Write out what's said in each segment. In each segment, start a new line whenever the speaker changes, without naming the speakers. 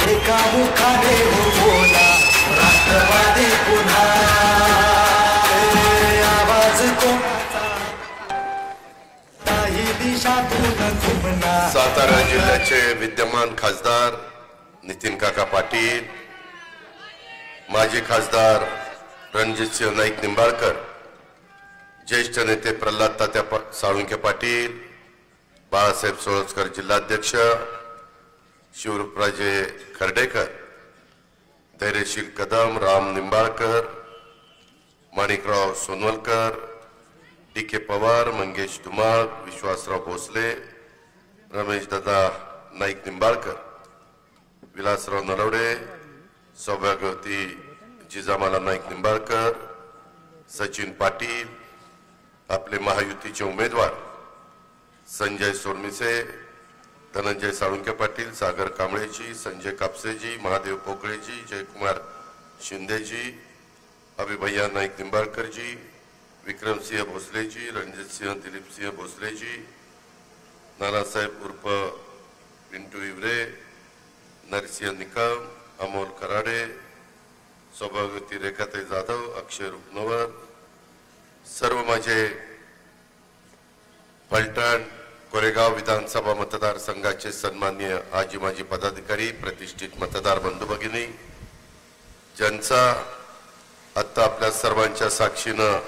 एकामुखाने हो बोला राष्ट्रवादी पुन्हा आवाज कोणाचा काही दिशातून घुमणार।
सातारा जिल्ह्याचे विद्यमान खासदार नितीन काका पाटील, माजी खासदार रणजितसिंह नाईक निंबाळकर, ज्येष्ठ नेते प्रल्हाद तात्या साळुंखे पाटील, बाळासाहेब सोळसकर जिल्हाध्यक्ष, शिवरूपराजे खर्डेकर, धैर्यशील कदम, राम निंबाळकर, माणिकराव सोनवलकर, डी के पवार, मंगेश धुमाळ, विश्वासराव भोसले, रमेश दादा नाईक निंबाळकर, विलासराव नरवडे, सौभाग्यवती जिजामाला नाईक निंबाळकर, सचिन पाटील, आपले महायुतीचे उमेदवार संजय सोरमिसे, धनंजय साळुंखे पाटील, सागर कांबळेजी, संजय कापसेजी, महादेव पोकळेजी, जयकुमार शिंदेजी, अभिभैया नाईक निंबाळकरजी, विक्रमसिंह भोसलेजी, रणजितसिंह दिलीपसिंह भोसलेजी, नानासाहेब उर्फ पिंटू इवरे, नरसिंह निकम, अमोल कराडे, सौभाग्यवती रेखाताई जाधव, अक्षय रुपनवर, सर्व माझे फलटण कोरेगाव विधानसभा मतदारसंघाचे सन्माननीय आजी माजी पदाधिकारी, प्रतिष्ठित मतदार बंधू भगिनी, ज्यांचा आता आपल्या सर्वांच्या साक्षीनं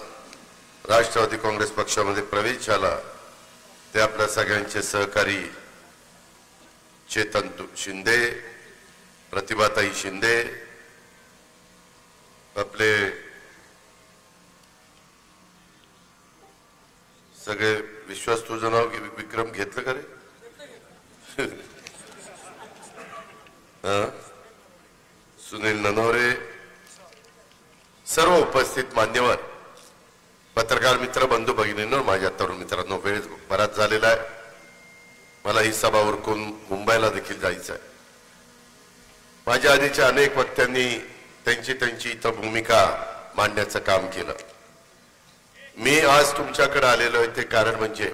राष्ट्रवादी काँग्रेस पक्षामध्ये प्रवेश झाला, ते आपल्या सगळ्यांचे सहकारी चेतन शिंदे, प्रतिभाताई शिंदे, आपले सगळे विश्वास तुझं नाव विक्रम घेतलं का रे? सुनील ननवरे, सर्व उपस्थित मान्यवर, पत्रकार मित्र, बंधू भगिनींनो, माझ्या तरुण मित्रांनो, वेळ बराच झालेला आहे, मला ही सभा उरकून मुंबईला देखील जायचं आहे। माझ्या आधीच्या अनेक वक्त्यांनी त्यांची इथं भूमिका मांडण्याचं काम केलं। मी आज तुमच्याकडे आलेलो आहे ते कारण म्हणजे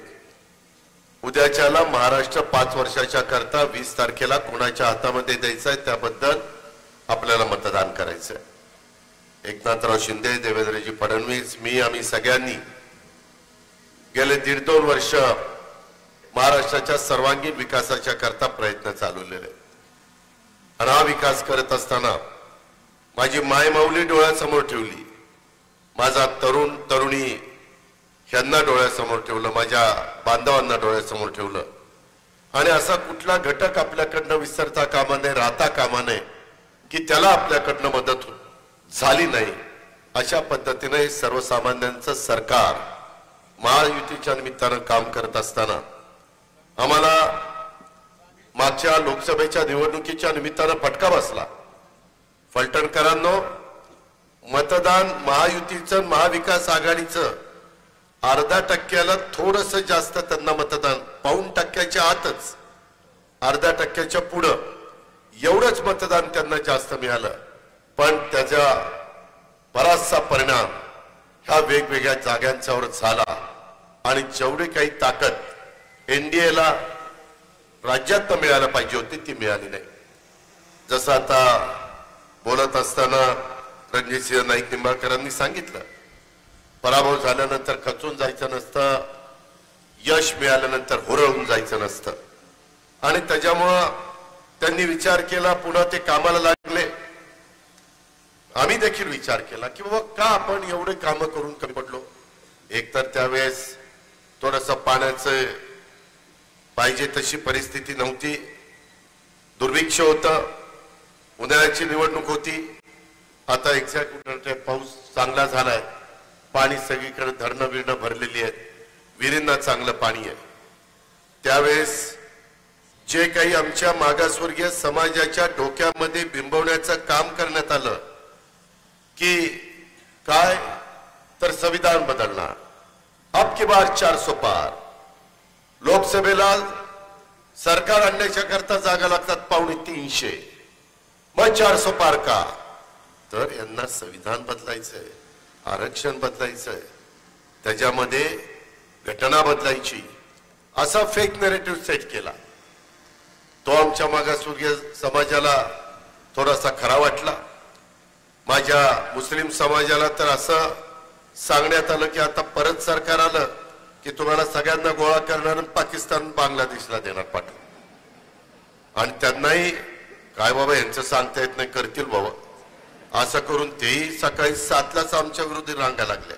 उद्याच्याला महाराष्ट्र 5 वर्षाच्या करता 20 तारखेला कोणाच्या हातामध्ये द्यायचं आहे त्याबद्दल आपल्याला मतदान करायचं आहे। एकनाथराव शिंदे, देवेंद्रजी फडणवीस, आम्ही सगळ्यांनी गेले 1.5-2 वर्ष महाराष्ट्राच्या सर्वांगीण विकासाच्या करता प्रयत्न चालवलेले, आणि हा विकास करत असताना माझी मायमाऊली डोळ्यासमोर ठेवली, माझा तरुण तरुणी यांना डोळ्यासमोर ठेवलं, माझ्या बांधवांना डोळ्यासमोर ठेवलं, आणि असा कुठला घटक आपल्याकडनं विसरता कामा नये, राहता कामा नये की त्याला आपल्याकडनं मदत झाली नाही। अशा पद्धतीने सर्वसामान्यांचं सरकार महायुतीच्या निमित्तानं काम करत असताना आम्हाला मागच्या लोकसभेच्या निवडणुकीच्या निमित्तानं फटका बसला। फलटणकरांनो, मतदान महायुतीचं, महाविकास आघाडीचं 0.5% थोडंसं जास्त त्यांना मतदान, 0.25% आतच, 0.5% पुढं एवढंच मतदान त्यांना जास्त मिळालं, पण त्याचा बराचसा परिणाम ह्या वेगवेगळ्या जागांच्यावर झाला, आणि जेवढी काही ताकद एनडीएला राज्यात मिळायला पाहिजे होती ती मिळाली नाही। जसं आता बोलत असताना रणजितसिंह नाईक निंबाळकरांनी सांगितलं, पराभव झाल्यानंतर खचून जायचं नसतं, यश मिळाल्यानंतर हुरळून जायचं नसतं, आणि त्याच्यामुळं त्यांनी विचार केला, पुन्हा ते कामाला लागले। आम्ही देखील विचार केला की बाबा का आपण एवढे काम करून कमी पडलो। एकतर त्यावेळेस थोडंसं पाण्याचं पाहिजे तशी परिस्थिती नव्हती, दुर्भिक्ष होतं, उन्हाळ्याची निवडणूक होती, आता एक्झॅक्ट पाऊस चांगला झालाय, पाणी सगळीकडे धरणं बिरणं भरलेली आहेत, विहिरींना चांगलं पाणी आहे। त्यावेळेस जे काही आमच्या मागासवर्गीय समाजाच्या डोक्यामध्ये बिंबवण्याचं काम करण्यात आलं की काय तर संविधान बदलणार, अब की बार 400 पार, लोकसभेला सरकार आणण्याच्या करता जागा लागतात 250, मग 400 पार का, तर यांना संविधान बदलायचंय, आरक्षण बदलायचंय, त्याच्यामध्ये घटना बदलायची, असा फेक नॅरेटिव्ह सेट केला। तो आमच्या मागासवर्गीय समाजाला थोडासा खरा वाटला. माझ्या मुस्लिम समाजाला तर असं सांगण्यात आलं की आता परत सरकार आलं की तुम्हाला सगळ्यांना गोळा करणार पाकिस्तान बांगलादेशला देणार पाठवून. आणि त्यांनाही काय बाबा यांचं सांगता येत नाही, करतील बाबा असं करून तेही सकाळी 7लाच आमच्या विरोधी रांगा लागल्या.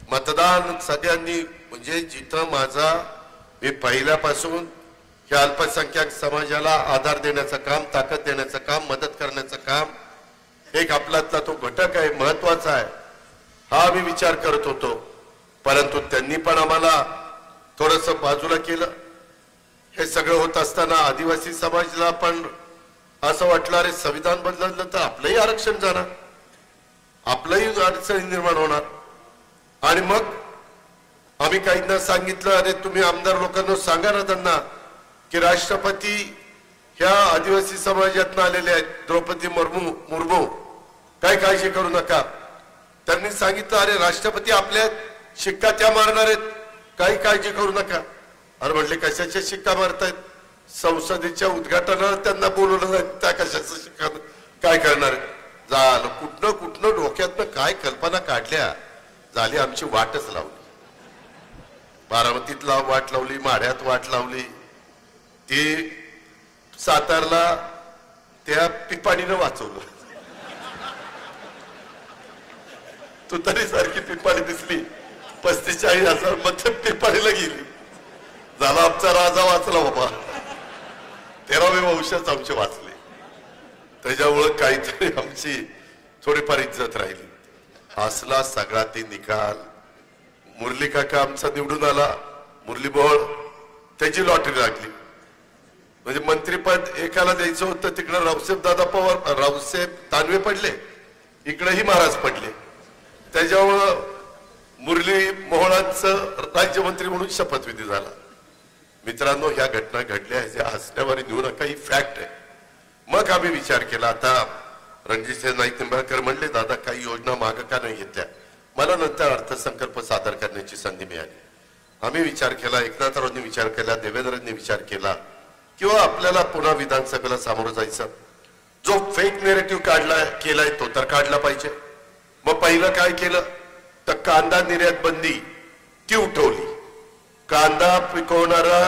मतदान सगळ्यांनी म्हणजे जिथं माझा मी पहिल्यापासून या अल्पसंख्याक समाजाला आधार देण्याचं काम, ताकद देण्याचं काम, मदत करण्याचं काम एक आपल्यातला तो घटक आहे, महत्वाचा आहे, हा मी विचार करत होतो. परंतु त्यांनी पण आम्हाला थोडस बाजूला केलं. हे सगळं होत असताना आदिवासी समाजाला पण असं वाटलं अरे संविधान बदललं तर आपलंही आरक्षण जाणार, आपलंही अडचणी निर्माण होणार. आणि मग आम्ही काहींना सांगितलं अरे तुम्ही आमदार लोकांना सांगा ना त्यांना की राष्ट्रपती ह्या आदिवासी समाजातून आलेले आहेत, द्रौपदी मुर्मू, काय काळजी करू नका. त्यांनी सांगितलं अरे राष्ट्रपती आपल्या शिक्का त्या मारणार आहेत, काही काळजी करू नका. अरे म्हटले कशाच्या शिक्का मारतायत, संसदेच्या उद्घाटनाला त्यांना बोलवलं नाही, त्या कशाचा शिक्का काय करणार झालं. कुठनं कुठनं डोक्यातनं काय कल्पना काढल्या, झाली आमची वाटच लावली. बारामतीत वाट लावली, माढ्यात वाट लावली, ती सातारला त्या पिपाणीनं वाचवलं. तू तरी सारखी पिपाणी दिसली, 45,000 मत पिपाणीला गेली. झाला आमचा राजा वाचला बाबा, 13वे वंशच आमचे वाचले. त्याच्यामुळं काहीतरी आमची थोडीफार इज्जत राहिली. असला सगळा ते निकाल. मुरली काका आमचा निवडून आला, मुरली मोहोळ, त्याची लॉटरी लागली. म्हणजे मंत्रीपद एकाला द्यायचं होतं, तिकडे रावसाहेब दादा पवार, रावसाहेब दानवे पडले, इकडेही महाराज पडले. त्याच्यामुळं मुरली मोहोळांचं राज्यमंत्री म्हणून शपथविधी झाला. मित्रांनो, ह्या घटना घडल्या, ह्याच्या हसण्यावारी नेऊ नका, ही फॅक्ट आहे. मग आम्ही विचार केला, आता रणजितसिंह नाईक निंबाळकर म्हणले दादा काही योजना मागं का नाही घेतल्या. मला नंतर अर्थसंकल्प सादर करण्याची संधी मिळाली. आम्ही विचार केला, एकनाथरावांनी विचार केला, देवेंद्रांनी विचार केला, किंवा आपल्याला पुन्हा विधानसभेला सामोरं जायचं. जो फेक नेरेटिव्ह केलाय तो तर काढला पाहिजे. मग पहिलं काय केलं तर कांदा निर्यात बंदी ती उठवली. कांदा पिकवणारा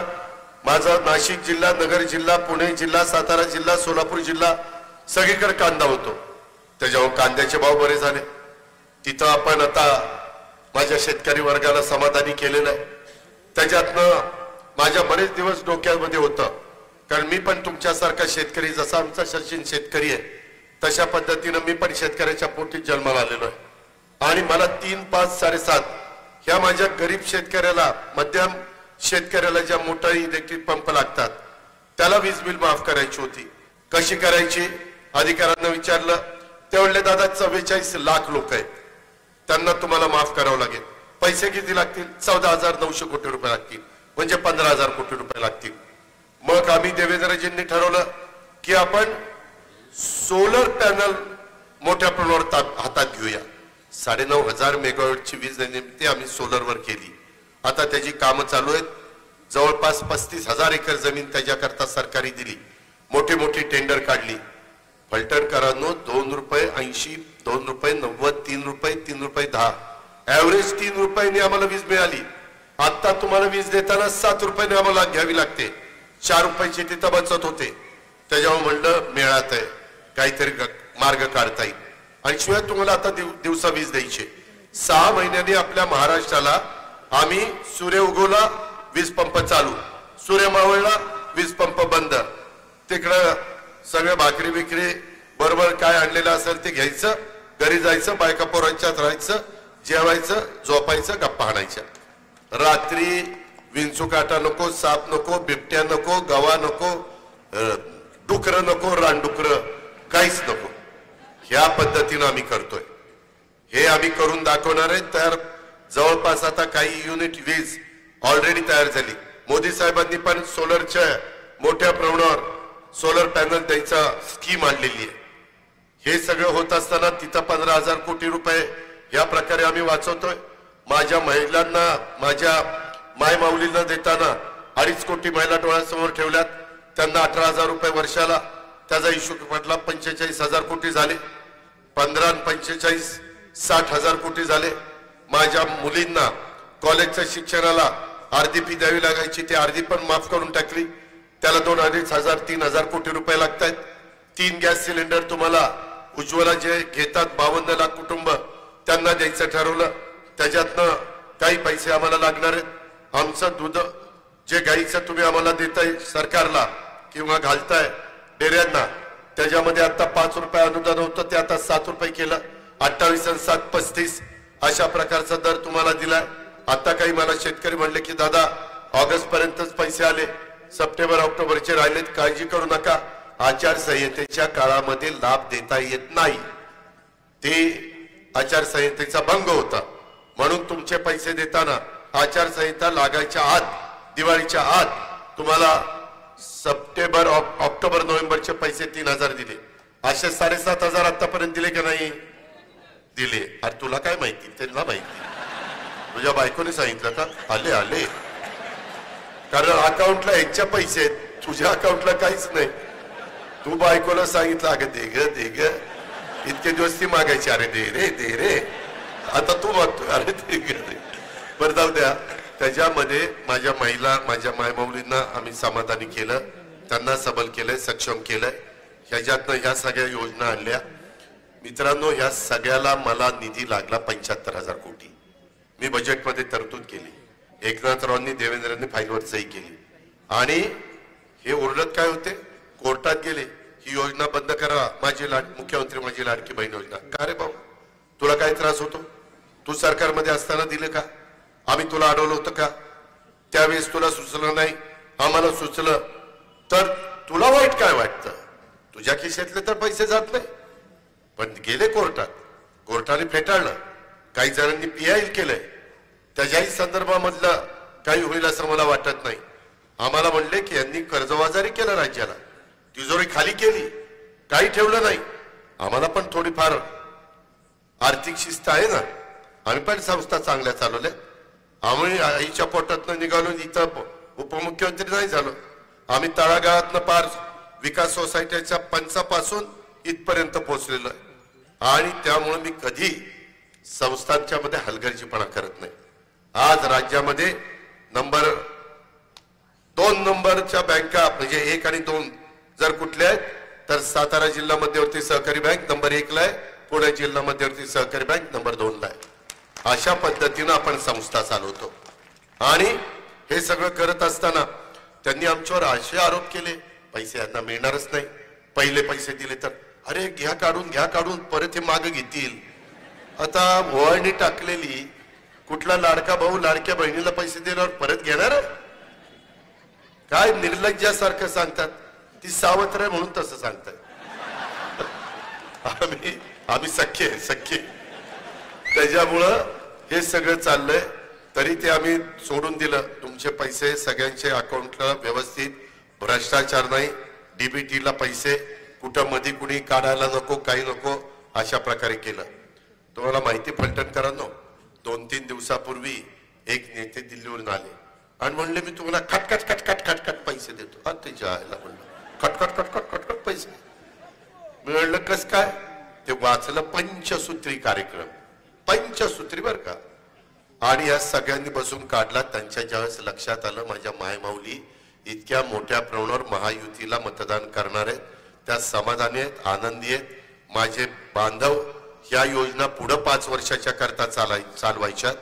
माझा नाशिक जिल्हा, नगर जिल्हा, पुणे जिल्हा, सातारा जिल्हा, सोलापूर जिल्हा सगळीकडे कांदा होतो. त्याच्यावर कांद्याचे भाव बरे झाले. तिथं आपण आता माझ्या शेतकरी वर्गाला समाधानी केलेलं आहे. त्याच्यातनं माझ्या बरेच दिवस डोक्यामध्ये होतं, कारण मी पण तुमच्यासारखा शेतकरी, जसा आमचा सचिन शेतकरी आहे तशा पद्धतीनं मी पण शेतकऱ्याच्या पोटी जन्माला आलेलो आहे. आणि मला 3, 5, 7.5 ह्या माझ्या गरीब शेतकऱ्याला, मध्यम शेतकऱ्याला ज्या मोठा इलेक्ट्रिक पंप लागतात त्याला वीज बिल माफ करायची होती. कशी करायची अधिकाऱ्यांना विचारलं, ते म्हणले दादा 44 लाख लोक आहेत, त्यांना तुम्हाला माफ करावं लागेल. पैसे किती लागतील? 14,900 कोटी रुपये लागतील, म्हणजे 15,000 कोटी रुपये लागतील. मग आम्ही देवेंद्रजींनी ठरवलं की आपण सोलर पॅनल मोठ्या प्रमाणावर हातात घेऊया. 9,500 मेगावॉटची वीज निर्मिती आम्ही सोलरवर केली. आता त्याची कामं चालू आहेत. जवळपास 35,000 एकर जमीन त्याच्याकरता सरकारी दिली. मोठी मोठी टेंडर काढली. फलटणकरांनो, ₹2.80, ₹2.90, ₹3.10 ऍव्हरेज ₹3 आम्हाला वीज मिळाली. आता तुम्हाला वीज देताना ₹7 आम्हाला घ्यावी लागते. ₹4 तिथं बचत होते. त्याच्यावर म्हणलं मिळत आहे, काहीतरी मार्ग काढता येईल. आणि शिवाय तुम्हाला आता दिवसा वीज द्यायची. 6 महिन्यांनी आपल्या महाराष्ट्राला आम्ही सूर्य उगवला वीज पंप चालू, सूर्य मावळला वीज पंप बंद. तिकडं सगळं भाकरी बिकरी बरोबर काय आणलेलं असेल ते घ्यायचं, घरी जायचं, बायका पोरांच्यात राहायचं, जेवायचं, झोपायचं, गप्पा हाणायच्या. रात्री विंचुकाटा नको, साप नको, बिबट्या नको, गवा नको, डुकरं नको, रानडुकरं काहीच नको. ह्या पद्धतीनं आम्ही करतोय. हे आम्ही करून दाखवणार आहे. तर जवळपास आता काही युनिट वीज ऑलरेडी तयार झाली. मोदी साहेबांनी पण सोलरच्या मोठ्या प्रमाणावर सोलर पॅनल द्यायचा स्कीम आणलेली आहे. हे सगळं होत असताना तिथं 15,000 कोटी रुपये या प्रकारे आम्ही वाचवतोय. माझ्या महिलांना, माझ्या माय माऊलींना देताना 2.5 कोटी महिला डोळ्यासमोर ठेवल्यात. त्यांना 18,000 रुपये वर्षाला त्याचा इश्यू पडला, 45,000 कोटी झाले. 15 आणि 45 60,000 कोटी झाले. माझ्या मुलींना कॉलेजच्या शिक्षणाला अर्धी फी द्यावी लागायची, ती अर्धी पण माफ करून टाकली. त्याला 2,500 3,000 कोटी रुपये लागतात. 3 गॅस सिलेंडर तुम्हाला उज्ज्वला जे घेतात 52 लाख कुटुंब त्यांना द्यायचं ठरवलं. त्याच्यातनं काही पैसे आम्हाला लागणार आहेत. आमचं दूध जे गाईचं तुम्ही आम्हाला देताय सरकारला किंवा घालताय डेऱ्यांना, त्याच्यामध्ये आता 5 रुपये अनुदान होतं, ते आता 7 रुपये केलं. 28 आणि 7 35 अशा प्रकारचा दर तुम्हाला दिलाय. आता काही मला शेतकरी म्हणले की दादा ऑगस्ट पर्यंतच पैसे आले, सप्टेंबर ऑक्टोबरचे राहिलेत, काळजी करू नका. आचारसंहितेच्या काळामध्ये लाभ देता येत नाही, ते आचारसंहितेचा भंग होता. म्हणून तुमचे पैसे देताना आचारसंहिता लागायच्या आत, दिवाळीच्या आत तुम्हाला सप्टेंबर ऑक्टोबर नोव्हेंबरचे पैसे 3,000 दिले. असे 7,500 आतापर्यंत दिले का नाही दिले? अरे तुला काय माहिती, त्यांना माहिती. तुझ्या बायकोने सांगितलं का? आले आले, कारण अकाउंटला यांच्या पैसे आहेत, तुझ्या अकाउंटला काहीच नाही. तू बायकोला सांगितलं अगं दे ग दे ग, इतके दिवस ती मागायची, अरे दे रे दे रे, आता तू मागतो अरे दे ग दे. बरं जाऊ द्या. त्याच्यामध्ये माझ्या महिला, माझ्या मायमाऊलींना आम्ही समाधानी केलं, त्यांना सबल केलंय, सक्षम केलंय. ह्याच्यातनं ह्या सगळ्या योजना आणल्या. मित्रांनो, ह्या सगळ्याला मला निधी लागला 75,000 कोटी. मी बजेटमध्ये तरतूद केली. एकनाथरावांनी, देवेंद्रांनी फाईलवर सही केली. आणि हे ओरडत काय होते, कोर्टात गेले, ही योजना बंद करा, मुख्यमंत्री माझी लाडकी बहीण योजना. का रे भाऊ, तुला काय त्रास होतो? तू सरकारमध्ये असताना दिले का? आम्ही तुला अडवलं होतं का? त्यावेळेस तुला सुचलं नाही, आम्हाला सुचलं तर तुला वाईट काय वाटतं? तुझ्या खिशातले तर पैसे जात नाही. पण गेले कोर्टात, कोर्टाने फेटाळलं. काही जणांनी पीआय केलंय, त्याच्याही संदर्भामधलं काही होईल असं मला वाटत नाही. आम्हाला म्हणले की यांनी कर्जबाजारी केलं, राज्याला तिजोरी खाली केली, काही ठेवलं नाही. आम्हाला पण थोडीफार आर्थिक शिस्त आहे ना, आम्ही पण संस्था चांगल्या चालवल्या. आम्ही आईच्या पोटातनं निघालो, इथं उपमुख्यमंत्री नाही झालो. आम्ही तळागाळातनं पार विकास सोसायटीच्या पंचापासून इथपर्यंत पोहोचलेलो आहे. आणि त्यामुळे मी कधी संस्थांच्या मध्ये हलगर्जीपणा करत नाही. आज राज्यामध्ये नंबर 2 नंबरच्या बँका म्हणजे 1 आणि 2 जर कुठल्या आहेत तर सातारा जिल्हा मध्यवर्ती सहकारी बँक नंबर 1 ला आहे, पुणे जिल्हा मध्यवर्ती सहकारी बँक नंबर 2 ला आहे. अशा पद्धतीनं आपण संस्था चालवतो. आणि हे सगळं करत असताना त्यांनी आमच्यावर असे आरोप केले, पैसे यांना मिळणारच नाही, पहिले पैसे दिले तर अरे घ्या काढून परत हे मागे घेतील. आता वळणी टाकलेली कुठला लाडका भाऊ लाडक्या बहिणीला पैसे दिल्यावर परत घेणार? काय निर्लज्जासारखं सांगतात. ती सावत्र आहे म्हणून तसं सांगतात. आम्ही सख्खे. त्याच्यामुळं हे सगळं चाललंय. तरी ते आम्ही सोडून दिलं. तुमचे पैसे सगळ्यांचे अकाउंटला व्यवस्थित, भ्रष्टाचार नाही, डीबीटीला पैसे कुठं मध्ये कुणी काढायला नको, काही नको, अशा प्रकारे केलं. तुम्हाला माहिती फलटणकरांनो, 2-3 दिवसापूर्वी एक नेते दिल्लीवरून आले आणि म्हणले मी तुम्हाला खटखट पैसे देतो. त्याच्या आईला म्हणलं खटखट पैसे. मी म्हणलं कस काय? ते वाचलं पंचसूत्री कार्यक्रम, पंचसूत्री बर का. आणि या सगळ्यांनी बसून काढला. त्यांच्या ज्यावेळेस लक्षात आलं माझ्या मायमाऊली इतक्या मोठ्या प्रमाणावर महायुतीला मतदान करणार आहेत, त्या समाधानी आहेत, आनंदी आहेत. माझे बांधव ह्या योजना पुढे 5 वर्षाच्या करता चालवायच्यात.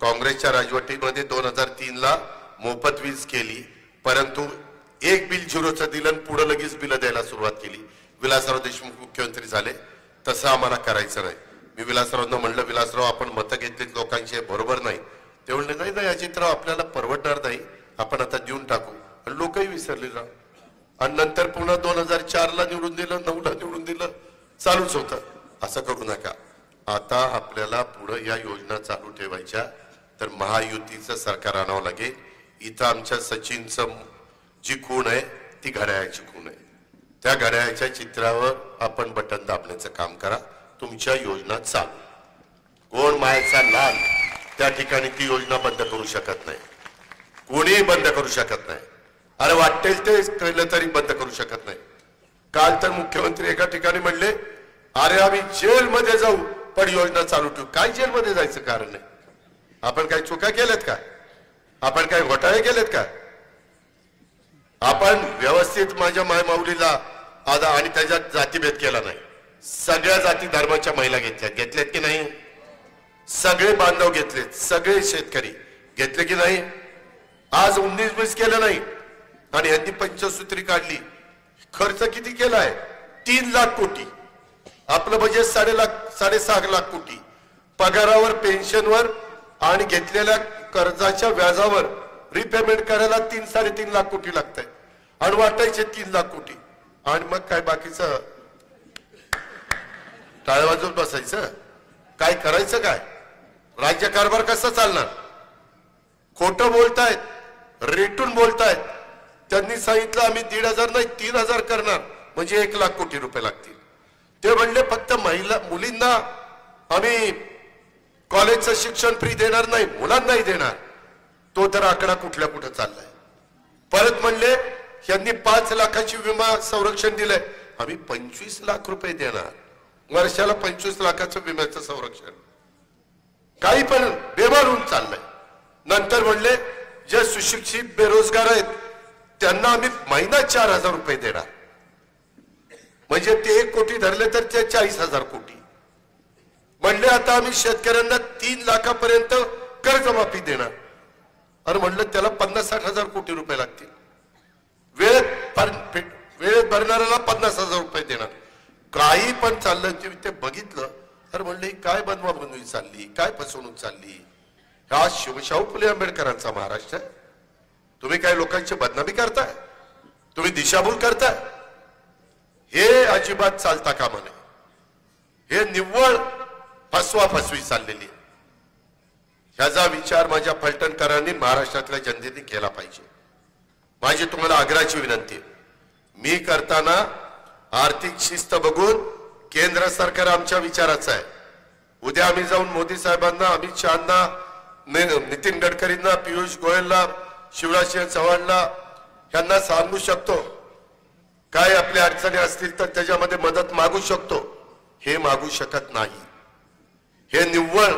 काँग्रेसच्या राजवटीमध्ये 2003 ला मोफत वीज केली, परंतु एक बिल 0चं दिलं, पुढे लगेच बिल द्यायला सुरुवात केली. विलासराव देशमुख मुख्यमंत्री झाले. तसं आम्हाला करायचं नाही. मी विलासरावांना म्हणलं, विलासराव आपण मतं घेतली लोकांचे, बरोबर नाही. ते म्हणले नाही अजितराव आपल्याला परवडणार नाही, आपण आता देऊन टाकू. आणि लोकही विसरले राव. आणि नंतर पुन्हा 2004 ला निवडून दिलं, 9 ला निवडून दिलं, चालूच होतं. असं करू नका. आता आपल्याला पुढे या योजना चालू ठेवायच्या तर महायुतीचं सरकार आणावं लागेल. इथं आमच्या सचिनचं जी खूण आहे ती घड्याळाची खूण आहे. त्या घड्याळाच्या चित्रावर आपण बटन दाबण्याचं काम करा. तुमच्या योजना चालू. कोण मायाचा लाल त्या ठिकाणी ती योजना बंद करू शकत नाही, कोणीही बंद करू शकत नाही. अरे वाटेल ते केलं तरी बंद करू शकत नाही. काल तर मुख्यमंत्री एका ठिकाणी म्हणले, अरे आम्ही जेलमध्ये जाऊ पण योजना चालू ठेवू. काय जेलमध्ये जायचं कारण नाही? आपण काही चुका केल्यात का? आपण काही घोटाळे केलेत का? आपण व्यवस्थित माझ्या मायमाऊलीला आदा आणि त्याच्यात जातीभेद केला नाही. सगळ्या जाती धर्माच्या महिला घेतल्यात की नाही? सगळे बांधव घेतलेत, सगळे शेतकरी घेतले की नाही? आज 19-20 केलं नाही आणि यांनी पंचसूत्री काढली. खर्च किती केलाय? 3 लाख कोटी. आपलं बजेट 6.5 लाख कोटी. पगारावर, पेन्शनवर आणि घेतलेल्या कर्जाच्या व्याजावर रिपेमेंट करायला 3-3.5 लाख कोटी लागत आहे आणि वाटायचे 3 लाख कोटी. आणि मग काय बाकीचं टाळ्या वाजवत बसायचं? काय करायचं? काय राज्यकारभार कसा चालणार? खोटं बोलतायत, रेटून बोलतायत. त्यांनी सांगितलं आम्ही 1,500 नाही 3,000 करणार म्हणजे 1 लाख कोटी रुपये लागतील. ते म्हणले फक्त मुलींना आम्ही कॉलेजचं शिक्षण फ्री देणार नाही, मुलांनाही देणार. तो तर आकडा कुठल्या कुठं चाललाय. परत म्हणले यांनी 5 लाखाची विमा संरक्षण दिलंय, आम्ही 25 लाख रुपये देणार वर्षाला. 25 लाखाचं विम्याचं संरक्षण. काही पण बेमार होऊन चाललंय. नंतर म्हणले जे सुशिक्षित बेरोजगार आहेत त्यांना आम्ही महिना 4,000 रुपये देणार म्हणजे ते 1 कोटी धरले तर ते 40,000 कोटी. म्हणले आता आम्ही शेतकऱ्यांना 3 लाखापर्यंत कर्जमाफी देणार. अरे म्हणलं त्याला 50-60 कोटी रुपये लागतील. वेळेत भरणाऱ्याला 50,000 रुपये देणार. काही पण चाललं ते बघितलं तर म्हणले काय बनवाबनवी चालली, काय फसवणूक चालली. हा शिवशाहू फुले आंबेडकरांचा महाराष्ट्र आहे. तुम्ही काय लोकांची बदनामी करताय, तुम्ही दिशाभूल करताय. हे अजिबात चालता कामा नये. हे निव्वळ फसवा फसवी चाललेली. ह्याचा विचार माझ्या फलटणकरांनी, महाराष्ट्रातल्या जनतेने केला पाहिजे. माझी तुम्हाला आग्रहाची विनंती आहे, मी करताना आर्थिक शिस्त बघून केंद्र सरकार आमच्या विचाराचं आहे. उद्या आम्ही जाऊन मोदी साहेबांना, अमित शहाना, नितीन गडकरींना, पियुष गोयलला, शिवराज सिंह चौहानला यांना सांगू शकतो. काय आपल्या अडचणी असतील तर त्याच्यामध्ये मदत मागू शकतो. हे मागू शकत नाही. हे निव्वळ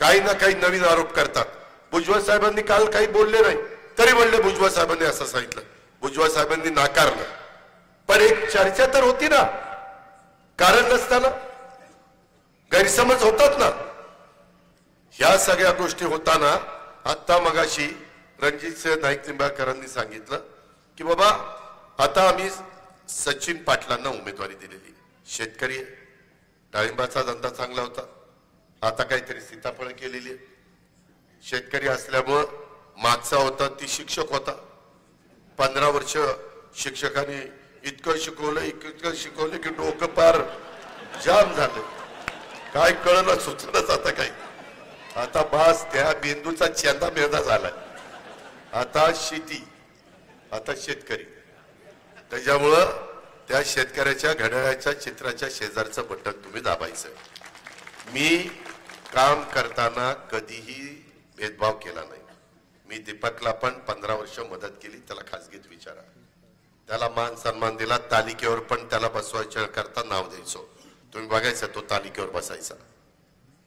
काही ना काही नवीन आरोप करतात. भुजबळ साहेबांनी काल काही बोलले नाही तरी म्हणले भुजबळ साहेबांनी असं सांगितलं. भुजबळ साहेबांनी नाकारलं. पण एक चर्चा तर होती ना, कारण नसताना गैरसमज होतात ना. ह्या सगळ्या गोष्टी होताना आता मगाशी रणजितसिंह नाईक निंबाळकरांनी सांगितलं की बाबा आता आम्ही सचिन पाटलांना उमेदवारी दिलेली. शेतकरी आहे, डाळिंबाचा धंदा चांगला होता, आता काहीतरी सीताफळ केलेली आहे. शेतकरी असल्यामुळं मागचा होता ती शिक्षक होता. 15 वर्ष शिक्षकांनी इतकं शिकवलं की डोकं पार जाम झालं. काय कळलं सुचलंच आता काही. आता बास त्या बिंदूचा चेंदा मेंदा झालाय. आता शेती, आता शेतकरी. त्याच्यामुळं त्या शेतकऱ्याच्या घड्याळाच्या चित्राच्या शेजारचं बटन तुम्ही दाबायचं. मी काम करताना कधीही भेदभाव केला नाही. मी दीपकला पण 15 वर्ष मदत केली. त्याला खासगीत विचारा. त्याला मान सन्मान दिला. तालिकेवर पण त्याला बसवायच्या करता नाव द्यायचो. तुम्ही बघायचं तो तालिकेवर बसायचा.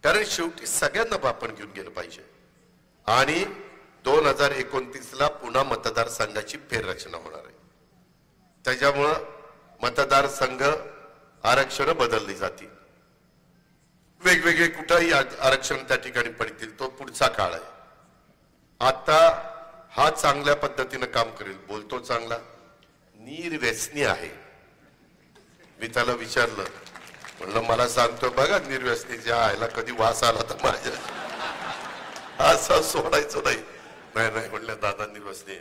कारण शेवटी सगळ्यांना आपण घेऊन गेलं पाहिजे. आणि 2029ला पुन्हा मतदारसंघाची फेररचना होणार आहे. त्याच्यामुळं मतदारसंघ आरक्षण बदलली जातील. वेगवेगळे कुठेही आरक्षण त्या ठिकाणी पडतील. तो पुढचा काळ आहे. आता हा चांगल्या पद्धतीने काम करेल. बोलतो चांगला, निर्व्यसनी आहे. मी त्याला विचारलं, म्हणलं मला सांगतोय बघा निर्व्यसनीच्या आयला कधी वास आला तर माझ्या असं सोडायचं नाही. नाही म्हणलं दादा निर्व्यसनी.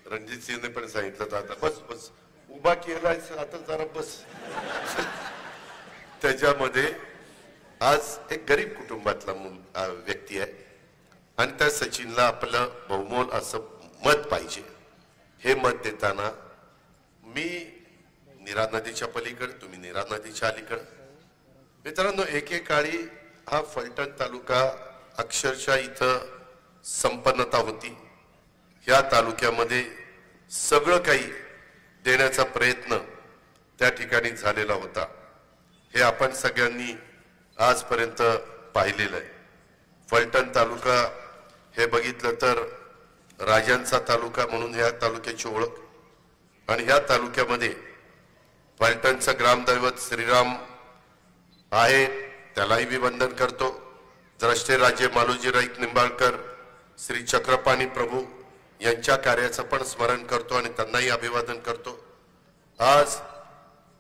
रणजित सिंहने पण सांगितलं दादा बस बस उभा केलाय आता जरा बस. त्याच्यामध्ये आज एक गरीब कुटुंबातला व्यक्ती आहे आणि त्या सचिनला आपलं बहुमोल असं मत पाहिजे. हे मत देताना मी नीरा नदीच्या पलीकडे, तुम्ही नीरा नदीच्या अलीकडे. मित्रांनो, एकेकाळी हा फलटण तालुका अक्षरशः इथं संपन्नता होती. या तालुक्यामध्ये सगळं काही देण्याचा प्रयत्न त्या ठिकाणी झालेला होता हे आपण सगळ्यांनी आजपर्यंत पाहिलेलं आहे। फलटण तालुका हे बघितलं तर राजांचा तालुका म्हणून या तालुक्याची ओळख आणि या तालुक्यामध्ये फलटणचं ग्रामदैवत श्रीराम आहे, त्यालाही मी वंदन करतो। द्रष्टे राजे मालोजी राईत निंबाळकर श्री चक्रपाणी प्रभू यांच्या कार्याचं पण स्मरण करतो आणि त्यांनाही अभिवादन करतो। आज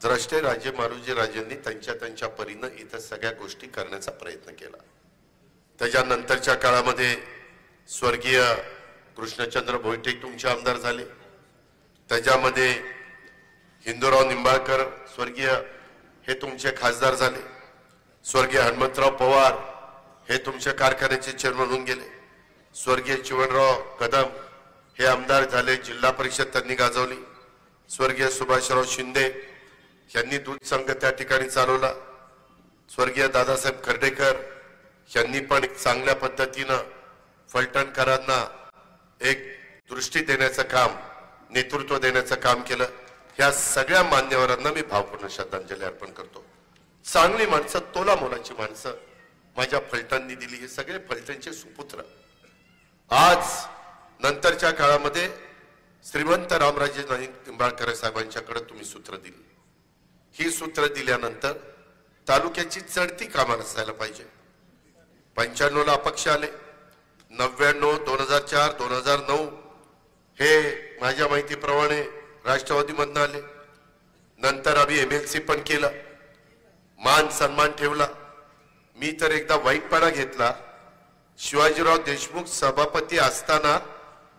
द्रष्टे राजे मालोजी राजेंनी त्यांच्या परीनं इथं सगळ्या गोष्टी करण्याचा प्रयत्न केला। त्याच्यानंतरच्या काळामध्ये स्वर्गीय कृष्णचंद्र भोईटे तुमचे आमदार झाले, त्याच्यामध्ये हिंदूराव निंबाळकर स्वर्गीय हे तुमचे खासदार झाले, स्वर्गीय हनुमंतराव पवार हे तुमच्या कारखान्याचे चेअरमन होऊन गेले, स्वर्गीय चिवणराव कदम हे आमदार झाले, जिल्हा परिषद त्यांनी गाजवली, स्वर्गीय सुभाषराव शिंदे यांनी दूध संघ त्या ठिकाणी चालवला, स्वर्गीय दादासाहेब खर्डेकर यांनी पण चांगल्या पद्धतीनं फलटणकरांना एक दृष्टी देण्याचं काम, नेतृत्व देण्याचं काम केलं। ह्या सगळ्या मान्यवरांना मी भावपूर्ण श्रद्धांजली अर्पण करतो। चांगली माणसं, तोला मोलाची माणसं माझ्या फलटणनी दिली, हे सगळे फलटणचे सुपुत्र। आज नंतरच्या काळामध्ये श्रीमंत रामराजे निंबाळकर साहेबांच्याकडे तुम्ही सूत्र दिली, ही सूत्र दिल्यानंतर तालुक्याची चढती कामाला असायला पाहिजे। 95 ला अपक्ष आले, 99, 2004, 2009 हे माझ्या माहितीप्रमाणे राष्ट्रवादीमधून आले, नंतर आम्ही MLC पण केला, मान सन्मान ठेवला। मी तर एकदा वाईटपणा घेतला, शिवाजीराव देशमुख सभापती असताना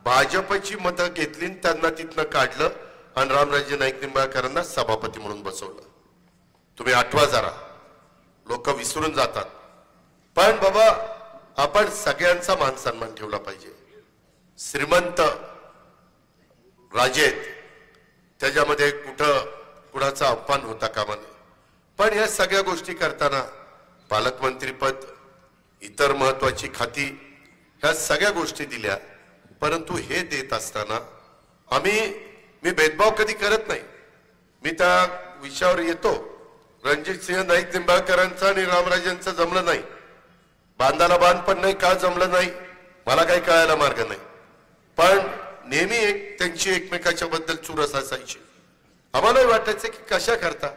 भाजपची मतं घेतली, त्यांना तिथनं काढलं आणि रामराजे नाईक निंबाळकरांना सभापती म्हणून बसवलं। तुम्ही आठवा जरा, लोक विसरून जातात, पण बाबा आपण सगळ्यांचा मान सन्मान ठेवला पाहिजे। श्रीमंत राजेत त्याच्यामध्ये कुठं कुणाचा अपमान होता कामा नये, पण या सगळ्या गोष्टी करताना पालकमंत्रीपद, इतर महत्वाची खाती, ह्या सगळ्या गोष्टी दिल्या, परंतु हे देत असताना मी भेदभाव कधी करत नाही। मी त्या विषयावर येतो, रणजित सिंह नाईक निंबाळकरांचं आणि रामराजेंचं जमलं नाही, बांधाला बांध पण नाही, का जमलं नाही मला काही कळायला मार्ग नाही, पण नेहमी त्यांची एकमेकाच्या बद्दल चुरस असायची। आम्हालाही वाटायचं की कशा करता,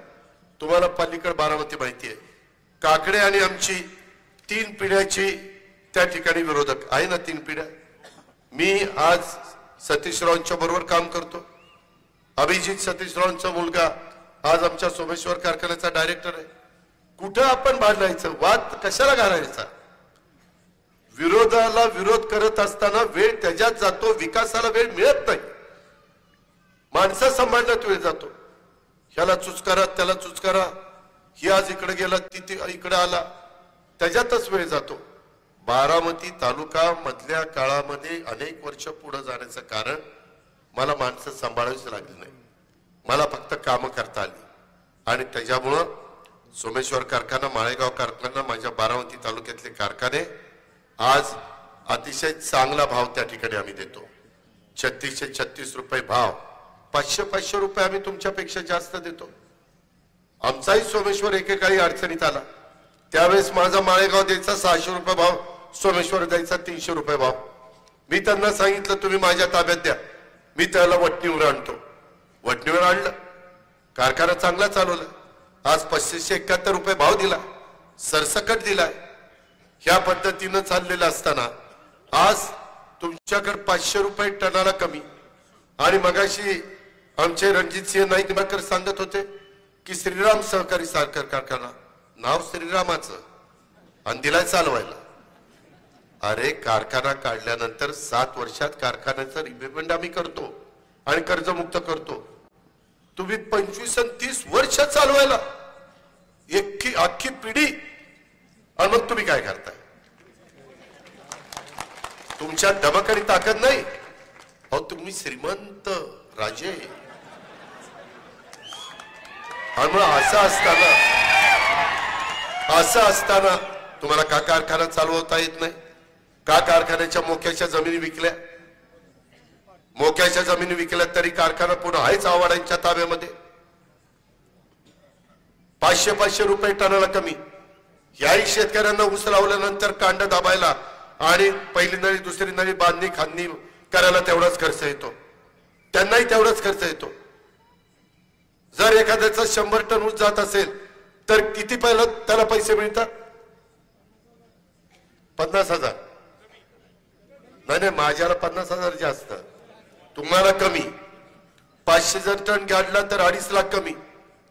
तुम्हाला पलीकड बारामती माहिती आहे, काकडे आणि आमची 3 पिढ्याची त्या ठिकाणी विरोधक आहे ना, 3 पिढ्या। मी आज सतीशरावांच्या बरोबर काम करतो, अभिजित सतीशरावांचा मुलगा आज आमच्या सोमेश्वर कारखान्याचा डायरेक्टर आहे। कुठं आपण भांडायचं, वाद कशाला घालायचा? विरोधाला विरोध करत असताना वेळ त्याच्यात जातो, विकासाला वेळ मिळत नाही, माणसं सांभाळण्यात वेळ जातो। ह्याला चुचकारा त्याला चुचकारा, ही आज इकडे गेला ती इकडे आला, त्याच्यातच वेळ जातो। बारामती तालुका मधल्या काळामध्ये अनेक वर्ष पुढे जाण्याचं कारण मला माणसं सांभाळावीच लागली नाही, मला फक्त कामं करता आली आणि त्याच्यामुळं सोमेश्वर कारखाना, माळेगाव कारखाना, माझ्या बारामती तालुक्यातले कारखाने आज अतिशय चांगला भाव त्या ठिकाणी आम्ही देतो। 3636 रुपये भाव, 500 रुपये आम्ही तुमच्यापेक्षा जास्त देतो। आमचाही सोमेश्वर एकेकाळी अडचणीत आला, त्यावेळेस माझा माळेगाव द्यायचा 600 रुपये भाव, सोमेश्वर द्यायचा 300 रुपये भाव। मी त्यांना सांगितलं तुम्ही माझ्या ताब्यात द्या, मी त्याला वटणीवर आणतो, वटणीवर आणलं, कारखाना चांगला चालवला, आज 571 रुपये भाव दिला, सरसकट दिलाय। ह्या पद्धतीनं चाललेलं असताना आज तुमच्याकडे 500 रुपये टनाला कमी, आणि मगाशी आमचे रणजित सिंह नाईक निंबाळकर सांगत होते की श्रीराम सहकारी साखर कारखाना, नाव श्रीरामाचं आणि दिलाय चालवायला। अरे कारखाना काढल्यानंतर 7 वर्षात कारखान्याचं रिपेमेंट आम्ही करतो आणि कर्जमुक्त करतो, तुम्ही 25 आणि 30 वर्ष चालवायला, अख्खी पिढी, आणि मग तुम्ही काय करताय? तुमच्या दमक आणि ताकद नाही, अहो तुम्ही श्रीमंत राजे, आणि मग असं असताना तुम्हाला का कारखाना चालवता येत नाही? का कारखान्याच्या मोक्याच्या जमिनी विकल्या? मोक्याच्या जमिनी विकल्या तरी कारखाना पुन्हा आहेच आव्हाडांच्या ताब्यामध्ये। 500 रुपये टनाला कमी. याही शेतकऱ्यांना ऊस लावल्यानंतर कांड दाबायला आणि पहिली नळी दुसरी नळी बांधणी खांदणी करायला तेवढाच खर्च येतो, त्यांनाही तेवढाच खर्च येतो. जर एखाद्याचा 100 टन ऊस जात असेल तर किती पहिला त्याला पैसे मिळतात? 50,000. नाही, माझ्याला 50,000 जास्त, तुम्हाला कमी. 500 टन गाडला तर 2.5 लाख कमी.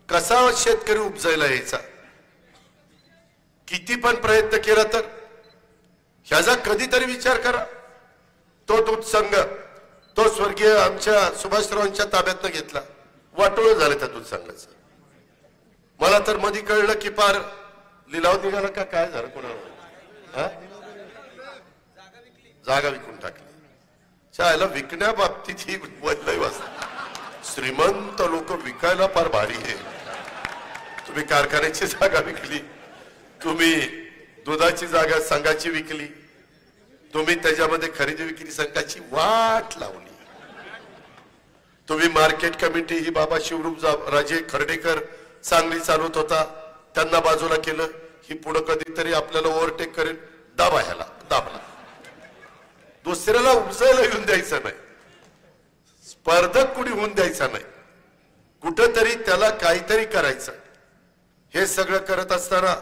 कसा शेतकरी उपजायला यायचा? किती पण प्रयत्न केला तर ह्याचा कधीतरी विचार करा. तो दूध संघ तो स्वर्गीय आमच्या सुभाषरावांच्या ताब्यातनं घेतला, वाटोळं झालं त्या दूध संघाचं. मला तर मध्ये कळलं की पार लिलाव निघाला का काय झालं कोणाला, जागा विकून टाकली. चायला विकण्या बाबतीत ही वल्लय वाजता. श्रीमंत लोक विकायला फार भारी आहे. तुम्ही कारखान्याची जागा विकली, तुम्ही दुधाची जागा संघाची विकली, तुम्ही त्याच्यामध्ये खरेदी विक्री संघाची वाट लावली. तुम्ही मार्केट कमिटी ही बाबा शिवरूप राजे खर्डेकर चांगली चालवत होता, त्यांना बाजूला केलं. ही पुढे कधीतरी आपल्याला ओव्हरटेक करेल, दाबा ह्याला, दाबला. दुसऱ्याला उपजायला येऊन द्यायचं नाही, स्पर्धक कुणी होऊन द्यायचा नाही, कुठंतरी त्याला काहीतरी करायचं. हे सगळं करत असताना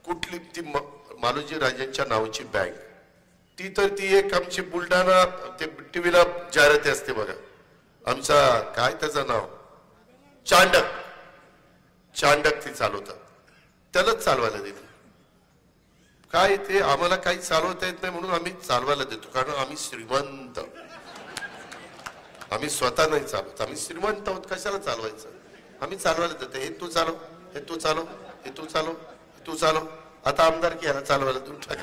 कुठली ती मालोजी राजेंच्या नावाची बँक, ती तर ती एक आमची बुलढाणा ते टीव्हीला जाहिराती असते बघा, आमचा काय त्याचं नाव चांडक, चांडक ती चालवतात, त्यालाच चालवायला दिली. काय ते आम्हाला काही चालवता येत नाही म्हणून आम्ही चालवायला देतो, कारण आम्ही श्रीमंत, आम्ही स्वतः नाही चालवत, आम्ही श्रीमंत आहोत, कशाला चालवायचं? आम्ही चालवायला देतो. हे तू चालव, हे तू चालव, हे तू चालव, हे तू चालव. आता आमदार की याला चालवायला देऊन टाक.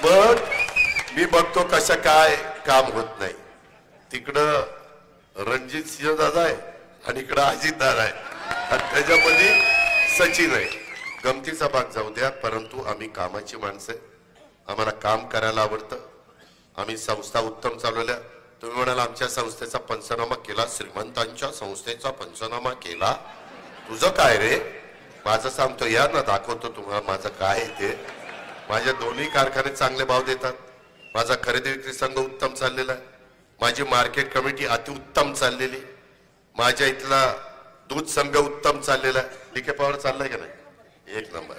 मग मी बघतो कशा काय काम होत नाही. तिकडं रणजित सिंह दादा आहे आणि इकडं अजित दादा आहे आणि त्याच्यामध्ये सचिन आहे. गमतीचा भाग जाऊ द्या, परंतु आम्ही कामाची माणसं आहे, आम्हाला काम करायला आवडतं. आम्ही संस्था उत्तम चालवल्या. तुम्ही म्हणाल आमच्या संस्थेचा पंचनामा केला, श्रीमंतांच्या संस्थेचा पंचनामा केला. तुझं काय रे? माझं सांगतो, या ना दाखवतो तुम्हाला माझं काय ते. माझ्या दोन्ही कारखाने चांगले भाव देतात, माझा खरेदी विक्री संघ उत्तम चाललेला आहे, माझी मार्केट कमिटी अतिउत्तम चाललेली, माझ्या इथला दूध संघ उत्तम चाललेला आहे. डीके पॉवर चाललाय का नाही? एक नंबर.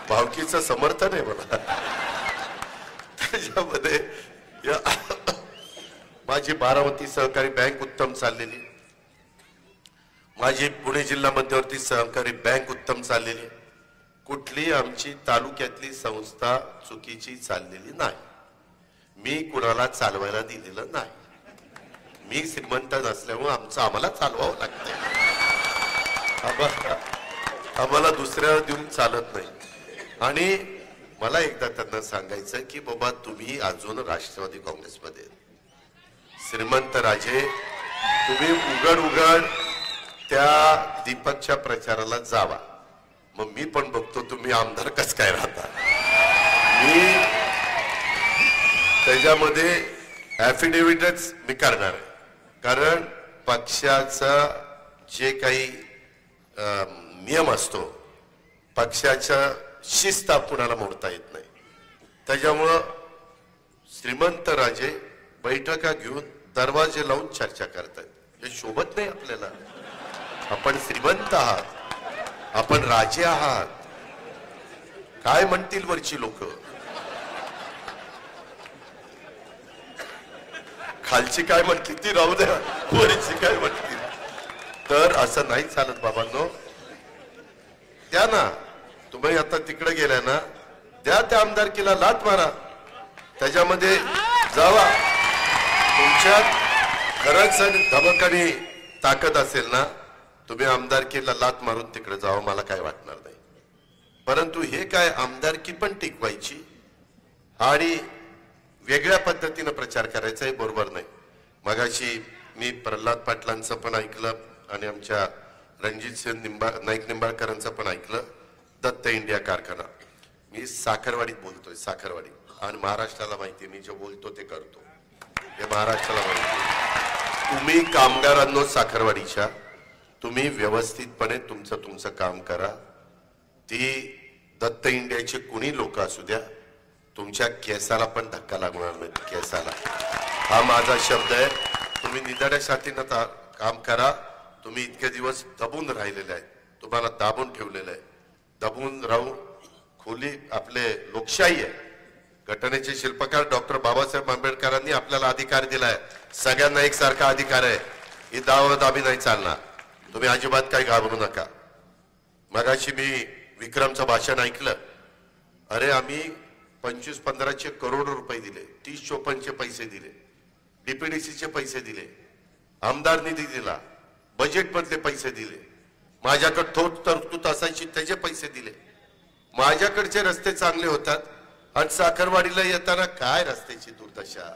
भावकीचं समर्थन आहे मला. त्याच्यामध्ये माझी बारामती सहकारी बँक उत्तम चाललेली, माझी पुणे जिल्हा मध्यवर्ती सहकारी बँक उत्तम चाललेली. कुठली आमची तालुक्यातली संस्था चुकीची चाललेली नाही. मी कुणाला चालवायला दिलेलं नाही. मी श्रीमंत नसल्यामुळे आम्हाला चालवावं लागतंय. आम्हाला दुसऱ्याला देऊन चालत नाही. आणि मला एकदा त्यांना सांगायचं की बाबा तुम्ही अजून राष्ट्रवादी काँग्रेसमध्ये, श्रीमंत राजे तुम्ही उघड त्या दीपकच्या प्रचाराला जावा. मग मी पण बघतो तुम्ही आमदार कस काय राहता. मी त्याच्यामध्ये ऍफिडेव्हिटच मी करणार आहे, कारण पक्षाचा जे काही नियम असतो, पक्षाच्या शिस्त कुणाला मोडता येत नाही. त्याच्यामुळं श्रीमंत राजे बैठका घेऊन दरवाजे लावून चर्चा करतात, हे शोभत नाही आपल्याला. आपण श्रीमंत आहात, आपण राजे आहात, काय म्हणतील वरची लोक, खालची काय म्हणतील ती राहू द्या, वरची काय म्हणतील. तर असं नाही चालत बाबांनो. द्या ना, तुम्ही आता तिकडे गेल्या ना, द्या त्या आमदारकीला लात मारा, त्याच्यामध्ये जावा. तुमच्यात खरंच धमक आणि ताकद असेल ना, तुम्ही आमदारकीला लात मारून तिकडे जावं, मला काय वाटणार नाही. परंतु हे काय आमदारकी पण टिकवायची आणि वेगळ्या पद्धतीने प्रचार करायचा हे बरोबर नाही. मगाशी मी प्रल्हाद पाटलांचं पण ऐकलं आणि आमच्या रणजित सिंह नाईक निंबाळकरांचं पण ऐकलं. दत्त इंडिया कारखाना, मी साखरवाडीत बोलतोय, साखरवाडी. आणि महाराष्ट्राला माहिती, मी जे बोलतो ते करतो, हे महाराष्ट्राला माहिती. तुम्ही कामगारांनो साखरवाडीच्या तुम्ही व्यवस्थितपणे तुमचं काम करा. ती दत्त इंडियाचे कुणी लोक असू द्या, तुमच्या केसाला पण धक्का लागणार नाही. केसाला हा माझा शब्द आहे. तुम्ही निदाड्या साथीनं काम करा. तुम्ही इतके दिवस दबून राहिलेले आहेत, तुम्हाला दाबून ठेवलेलं आहे. दबून राहून खोली आपले लोकशाही आहे. घटनेचे शिल्पकार डॉक्टर बाबासाहेब आंबेडकरांनी आपल्याला अधिकार दिलाय. सगळ्यांना एकसारखा अधिकार आहे. ही दावादाबी नाही चालणार. तुम्ही अजिबात काही घाबरू नका. मगाशी मी विक्रमचं भाषण ऐकलं. अरे आम्ही 25-15 करोड रुपये दिले, 30-54 पैसे दिले, डीपीडीसीचे पैसे दिले, आमदार निधी दिला, बजेट मधले पैसे दिले, माझ्याकडे थोट तरतूद असायची त्याचे पैसे दिले. माझ्याकडचे रस्ते चांगले होतात आणि साखरवाडीला येताना काय रस्त्याची दुर्दशा.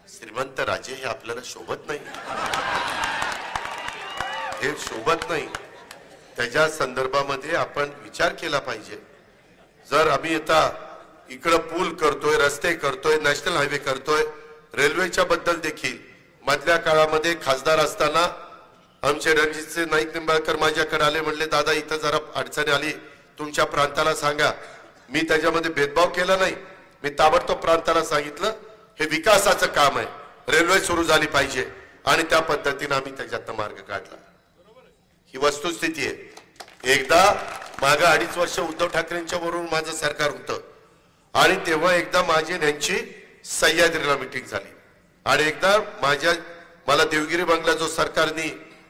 श्रीमंत राजे हे आपल्याला शोभत नाही, हे शोभत नाही. त्याच्या संदर्भामध्ये आपण विचार केला पाहिजे. जर आम्ही आता इकडं पूल करतोय, रस्ते करतोय, नॅशनल हायवे करतोय, रेल्वेच्या बद्दल देखील मधल्या काळामध्ये खासदार असताना आमचे रणजितसिंह नाईक निंबाळकर माझ्याकडे आले. म्हणले दादा इथं जरा अडचणी आली, तुमच्या प्रांताला सांगा. मी त्याच्यामध्ये भेदभाव केला नाही. मी ताबडतोब प्रांताला सांगितलं हे विकासाचं काम आहे, रेल्वे सुरू झाली पाहिजे, आणि त्या पद्धतीने आम्ही त्याच्यात मार्ग काढला. ही वस्तुस्थिती आहे. एकदा मागे 2.5 वर्ष उद्धव ठाकरेंच्या बरोबर माझं सरकार होतं आणि तेव्हा एकदा माझी यांची सह्याद्रीला मीटिंग झाली आणि एकदा मला देवगिरी बंगला जो सरकारने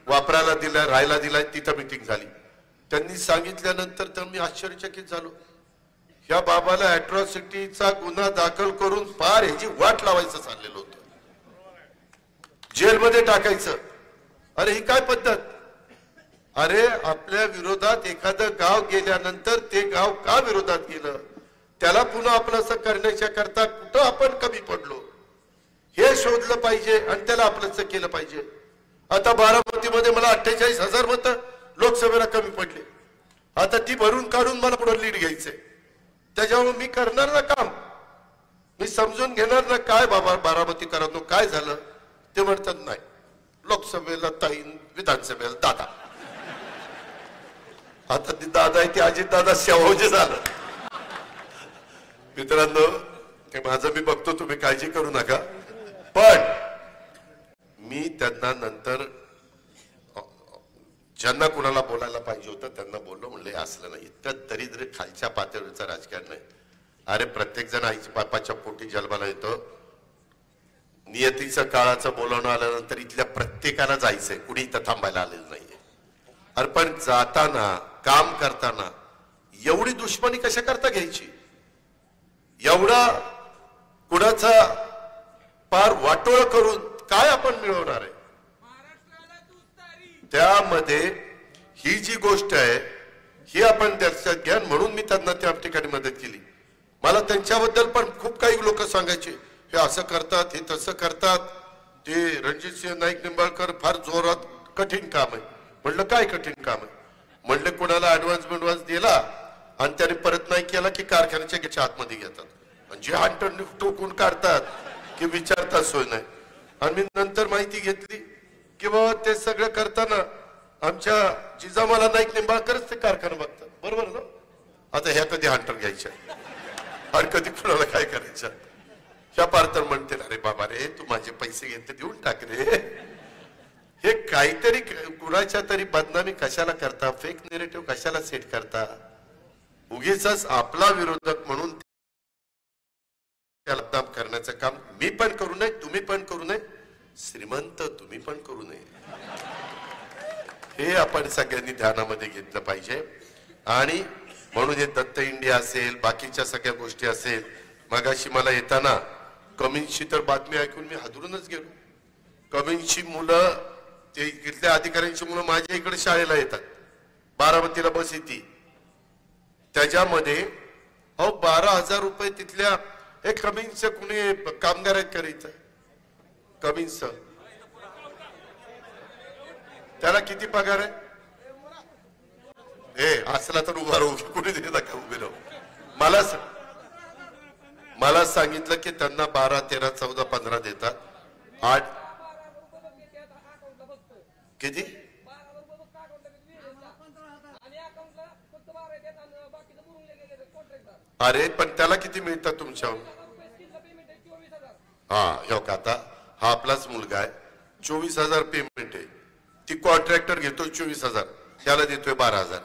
वापरायला दिला, राहायला दिलाय, तिथं मीटिंग झाली. त्यांनी सांगितल्यानंतर तर मी आश्चर्यचकित झालो. या बाबाला अॅट्रॉसिटीचा गुन्हा दाखल करून फार ह्याची वाट लावायचं चाललेलं होतं, जेलमध्ये टाकायचं. अरे ही काय पद्धत. अरे आपल्या विरोधात एखादं गाव गेल्यानंतर ते गाव का विरोधात गेलं, त्याला पुन्हा आपलं असं करण्याच्या करता कुठं आपण कमी पडलो हे शोधलं पाहिजे आणि त्याला आपलं केलं पाहिजे. आता बारामतीमध्ये मला 48,000 मतं लोकसभेला कमी पडले. आता ती भरून काढून मला पुढे लीड घ्यायचंय. त्याच्यामुळे मी करणार ना काम, मी समजून घेणार ना काय बाबा बारामतीकरांनो काय झालं. ते म्हणतात नाही लोकसभेला ताईन, विधानसभेला दादा. आता ती दादा आहे ती अजित दादा शेवजे झालं. मित्रांनो ते माझं मी बघतो, तुम्ही काळजी करू नका. पण मी त्यांना नंतर ज्यांना कुणाला बोलायला पाहिजे होतं त्यांना बोललो. म्हणले असलं नाही, इतकं दरिद्र खालच्या पातळीचं राजकारण नाही. अरे प्रत्येक जण आईच्या बापाच्या पोटी जन्माला येतो. नियतीचं काळाचं बोलावणं आल्यानंतर इथल्या प्रत्येकाला जायचंय, कुणी इथं थांबायला आलेलं नाहीये. अरे पण जाताना काम करताना एवढी दुश्मनी कशा करता घ्यायची, एवढा कुणाचा पार वाटोळ करून काय आपण मिळवणार आहे. त्यामध्ये ही जी गोष्ट आहे ही आपण लक्षात घ्या. म्हणून मी त्यांना त्या ठिकाणी मदत केली. मला त्यांच्याबद्दल पण खूप काही लोक सांगायचे हे असं करतात, हे तसं करतात, ते रणजितसिंह नाईक निंबाळकर फार जोरात कठीण काम आहे. म्हणलं काय कठीण काम आहे. म्हणलं कोणाला ऍडव्हान्स दिला आणि त्याने परत नाही केला की कारखान्याच्या गेटच्या आतमध्ये घेतात आणि जे हंटर टोकून काढतात की विचारतात सोय नाही. आणि मी नंतर माहिती घेतली की बाबा ते सगळं करताना आमच्या जिजामाला नाईक निंबाळकरच ते कारखाना बघतात. बरोबर ना. आता ह्या कधी हंटर घ्यायच्या आणि कधी कुणाला काय करायचं. ह्या पार तर म्हणते अरे बाबा रे तू माझे पैसे घेते देऊन टाक रे. हे काहीतरी कुणाच्या तरी बदनामी कशाला करता, फेक नेरेटिव्ह कशाला सेट करता. उगीच आपला विरोधक म्हणून त्याला बदनाम करण्याचं काम मी पण करू नये, तुम्ही पण करू नये, श्रीमंत तुम्ही पण करू नये. हे आपण सगळ्यांनी ध्यानामध्ये घेतलं पाहिजे. आणि म्हणून हे दत्त इंडिया असेल, बाकीच्या सगळ्या गोष्टी असेल. मगाशी मला येताना कमींची तर बातमी ऐकून मी हादरूनच गेलो. कमींची मुलं, ते इथल्या अधिकाऱ्यांची मुलं माझ्या इकडे शाळेला येतात. बारामतीला बस येते, त्याच्यामध्ये 12,000 रुपये तिथल्या एक कमींचं कुणी कामगार आहेत करायचं. कमींच त्याला किती पगार आहे. हे असला तर उभा राहू, कुणी देता का उभे राहू. मला सांगितलं की त्यांना 12, 13, 14, 15 देतात. 8 किती अरे पण त्याला किती मिळतं तुमच्या? हा हो का, आता हा आपलाच मुलगा आहे, 24,000 पेमेंट आहे, ती कॉन्ट्रॅक्टर घेतोय 24,000, त्याला देतोय 12,000.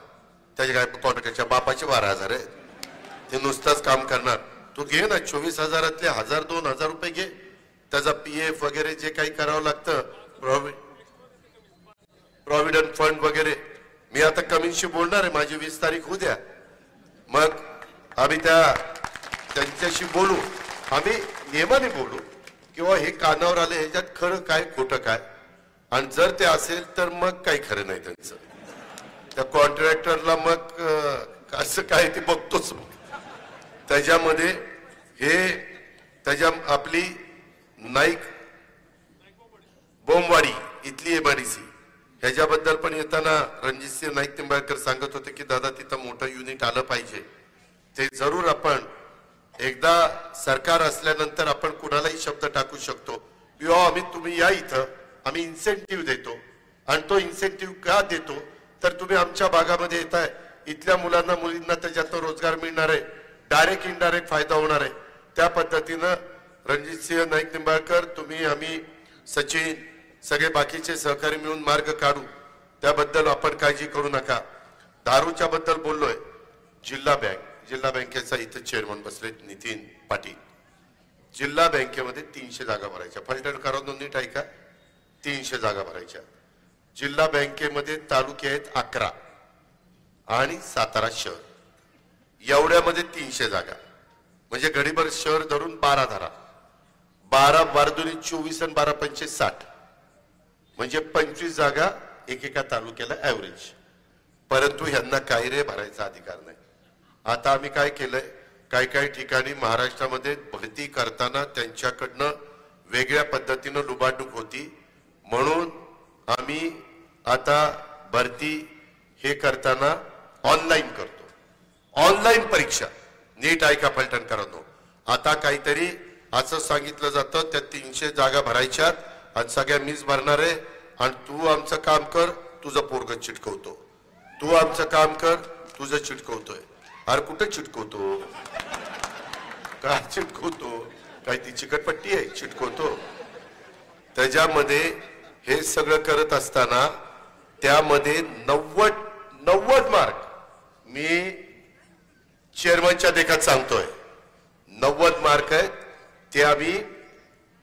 त्याच्या काय कॉन्ट्रॅक्टरच्या बापाचे 12,000 आहे, ते नुसतंच काम करणार. तू घे ना 24,000तले 1,000-2,000 रुपये घे, त्याचा PF वगैरे जे काही करावं लागतं, प्रॉव्हिडंट फंड वगैरे. मी आता कमीशी बोलणार आहे, माझी 20 तारीख होऊ द्या, मग आम्ही त्यांच्याशी बोलू, आम्ही नियमाने बोलू किंवा हे कानावर आले ह्याच्यात खरं काय खोटं काय, आणि जर ते असेल तर मग काही खरं नाही त्यांचं. त्या कॉन्ट्रॅक्टरला मग असं काय ते बघतोच. त्याच्यामध्ये आपली नाईक बोंबवाडी इथली MIDC ह्याच्याबद्दल पण येताना रणजितसिंह नाईक निंबाळकर सांगत होते की दादा तिथं मोठं युनिट आलं पाहिजे. ते जरूर आपण एकदा सरकार असल्यानंतर आपण कुणालाही शब्द टाकू शकतो की आम्ही तुम्ही या इथं, आम्ही इन्सेंटिव्ह देतो. आणि तो इन्सेंटिव्ह का देतो तर तुम्ही आमच्या भागामध्ये येताय, इथल्या मुलांना मुलींना त्याच्यात रोजगार मिळणार आहे, डायरेक्ट इनडायरेक्ट फायदा होणार आहे. त्या पद्धतीनं रणजितसिंह नाईक निंबाळकर, तुम्ही, आम्ही, सचिन, सगळे बाकीचे सहकारी मिळून मार्ग काढू, त्याबद्दल आपण काळजी करू नका. दारूच्या बद्दल बोललोय, जिल्हा बँकेचा इथं चेअरमन बसले नितीन पाटील. जिल्हा बँकेमध्ये 300 जागा भरायच्या, फलटण करून नीट ऐका, 300 जागा भरायच्या. जिल्हा बँकेमध्ये तालुके आहेत 11 आणि सातारा शहर, एवढ्यामध्ये 300 जागा, म्हणजे गडीभर शहर धरून 12 धरा, 12 बारदुनी 24 आणि 12 पंचे 60, म्हणजे 25 जागा एकेका तालुक्याला ऍव्हरेज. परंतु ह्यांना काही रे भरायचा अधिकार नाही. आता आम्ही काय केलंय, काही ठिकाणी महाराष्ट्रामध्ये भरती करताना त्यांच्याकडनं वेगळ्या पद्धतीनं लुबाडणूक होती, म्हणून आम्ही आता भरती हे करताना ऑनलाईन करतो, ऑनलाईन परीक्षा. नीट ऐका फलटणकरांनो, आता काहीतरी असं सांगितलं जातं त्या 300 जागा भरायच्यात आणि सगळ्या मीच भरणार आहे, आणि तू आमचं काम कर, तुझं पोरग चिटकवतो, तू आमचं काम कर, तुझं चिटकवतोय. अरे कुठं चिटकवतो, काय चिटकवतो, काय ती चिकटपट्टी आहे चिटकवतो. त्याच्यामध्ये हे सगळं करत असताना त्यामध्ये 90 मार्क मी चेअरमनच्या देखत सांगतोय, 90 मार्क आहेत. ते आम्ही